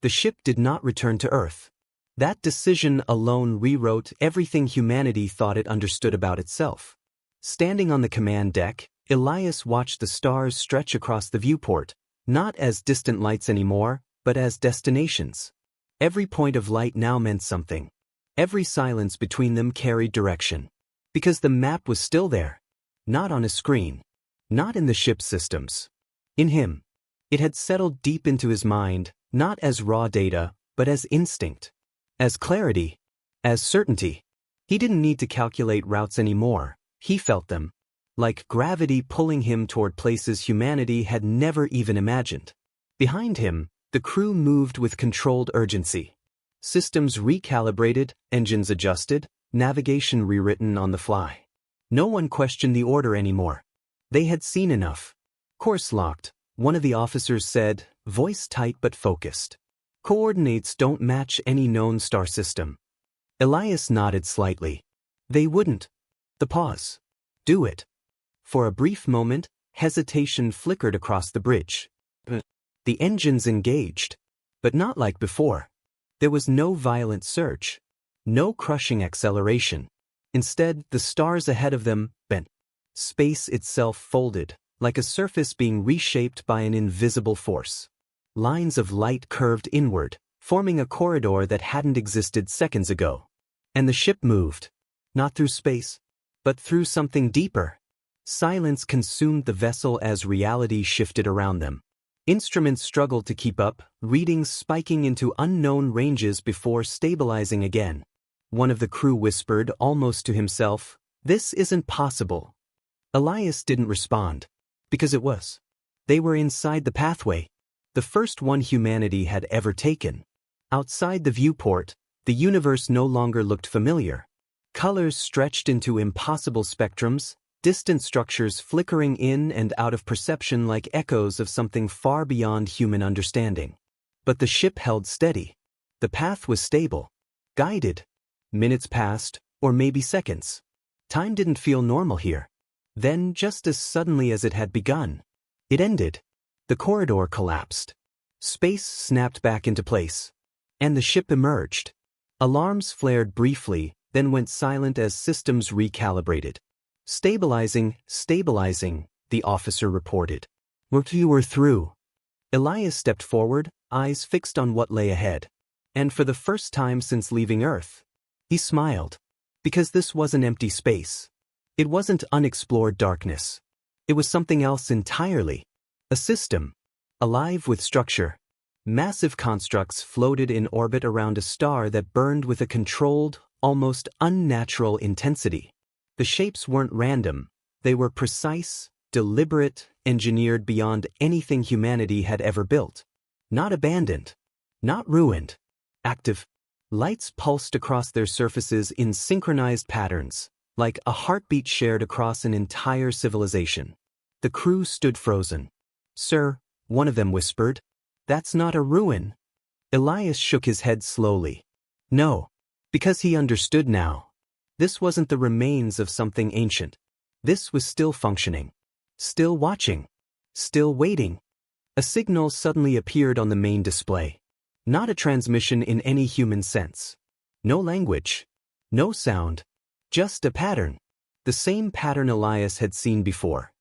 The ship did not return to Earth. That decision alone rewrote everything humanity thought it understood about itself. Standing on the command deck, Elias watched the stars stretch across the viewport, not as distant lights anymore, but as destinations. Every point of light now meant something. Every silence between them carried direction. Because the map was still there. Not on a screen. Not in the ship's systems. In him. It had settled deep into his mind, not as raw data, but as instinct. As clarity. As certainty. He didn't need to calculate routes anymore. He felt them. Like gravity pulling him toward places humanity had never even imagined. Behind him, the crew moved with controlled urgency. Systems recalibrated, engines adjusted, navigation rewritten on the fly. No one questioned the order anymore. They had seen enough. "Course locked," one of the officers said, voice tight but focused. "Coordinates don't match any known star system." Elias nodded slightly. "They wouldn't." The pause. "Do it." For a brief moment, hesitation flickered across the bridge. The engines engaged. But not like before. There was no violent surge. No crushing acceleration. Instead, the stars ahead of them bent. Space itself folded, like a surface being reshaped by an invisible force. Lines of light curved inward, forming a corridor that hadn't existed seconds ago. And the ship moved. Not through space, but through something deeper. Silence consumed the vessel as reality shifted around them. Instruments struggled to keep up, readings spiking into unknown ranges before stabilizing again. One of the crew whispered, almost to himself, "This isn't possible." Elias didn't respond. Because it was. They were inside the pathway. The first one humanity had ever taken. Outside the viewport, the universe no longer looked familiar. Colors stretched into impossible spectrums, distant structures flickering in and out of perception like echoes of something far beyond human understanding. But the ship held steady. The path was stable. Guided. Minutes passed, or maybe seconds. Time didn't feel normal here. Then, just as suddenly as it had begun, it ended. The corridor collapsed. Space snapped back into place. And the ship emerged. Alarms flared briefly, then went silent as systems recalibrated. "Stabilizing, stabilizing," the officer reported. "You were through." Elias stepped forward, eyes fixed on what lay ahead. And for the first time since leaving Earth, he smiled. Because this was an empty space. It wasn't unexplored darkness. It was something else entirely. A system. Alive with structure. Massive constructs floated in orbit around a star that burned with a controlled, almost unnatural intensity. The shapes weren't random. They were precise, deliberate, engineered beyond anything humanity had ever built. Not abandoned. Not ruined. Active. Lights pulsed across their surfaces in synchronized patterns. like a heartbeat shared across an entire civilization. The crew stood frozen. "Sir," one of them whispered, "that's not a ruin." Elias shook his head slowly. "No." Because he understood now. This wasn't the remains of something ancient. This was still functioning. Still watching. Still waiting. A signal suddenly appeared on the main display. Not a transmission in any human sense. No language. No sound. Just a pattern. The same pattern Elias had seen before.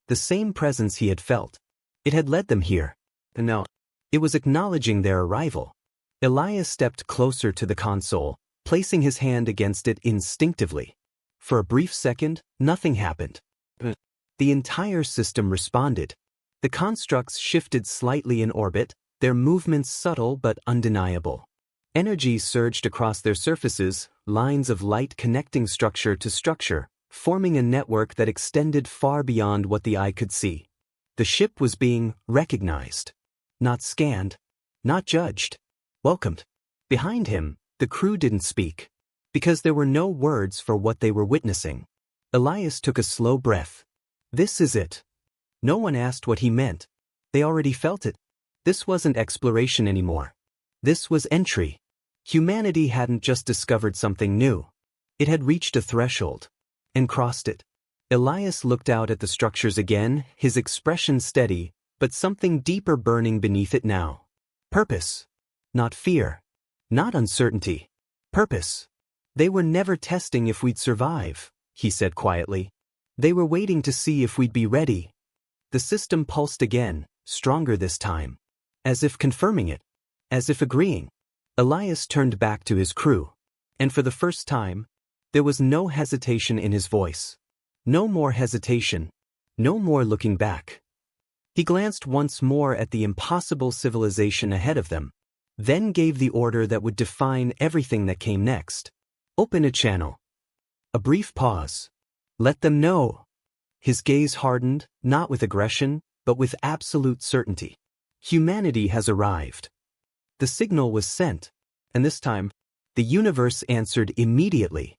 The same presence he had felt. It had led them here. And now, it was acknowledging their arrival. Elias stepped closer to the console, placing his hand against it instinctively. For a brief second, nothing happened. But the entire system responded. The constructs shifted slightly in orbit, their movements subtle but undeniable. Energy surged across their surfaces, lines of light connecting structure to structure, forming a network that extended far beyond what the eye could see. The ship was being recognized. Not scanned. Not judged. Welcomed. Behind him, the crew didn't speak. Because there were no words for what they were witnessing. Elias took a slow breath. This is it. No one asked what he meant. They already felt it. This wasn't exploration anymore. This was entry. Humanity hadn't just discovered something new. It had reached a threshold. And crossed it. Elias looked out at the structures again, his expression steady, but something deeper burning beneath it now. Purpose. Not fear. Not uncertainty. Purpose. They were never testing if we'd survive, he said quietly. They were waiting to see if we'd be ready. The system pulsed again, stronger this time. As if confirming it. As if agreeing. Elias turned back to his crew. And for the first time, there was no hesitation in his voice. No more hesitation. No more looking back. He glanced once more at the impossible civilization ahead of them, then gave the order that would define everything that came next. Open a channel. A brief pause. Let them know. His gaze hardened, not with aggression, but with absolute certainty. Humanity has arrived. The signal was sent, and this time, the universe answered immediately.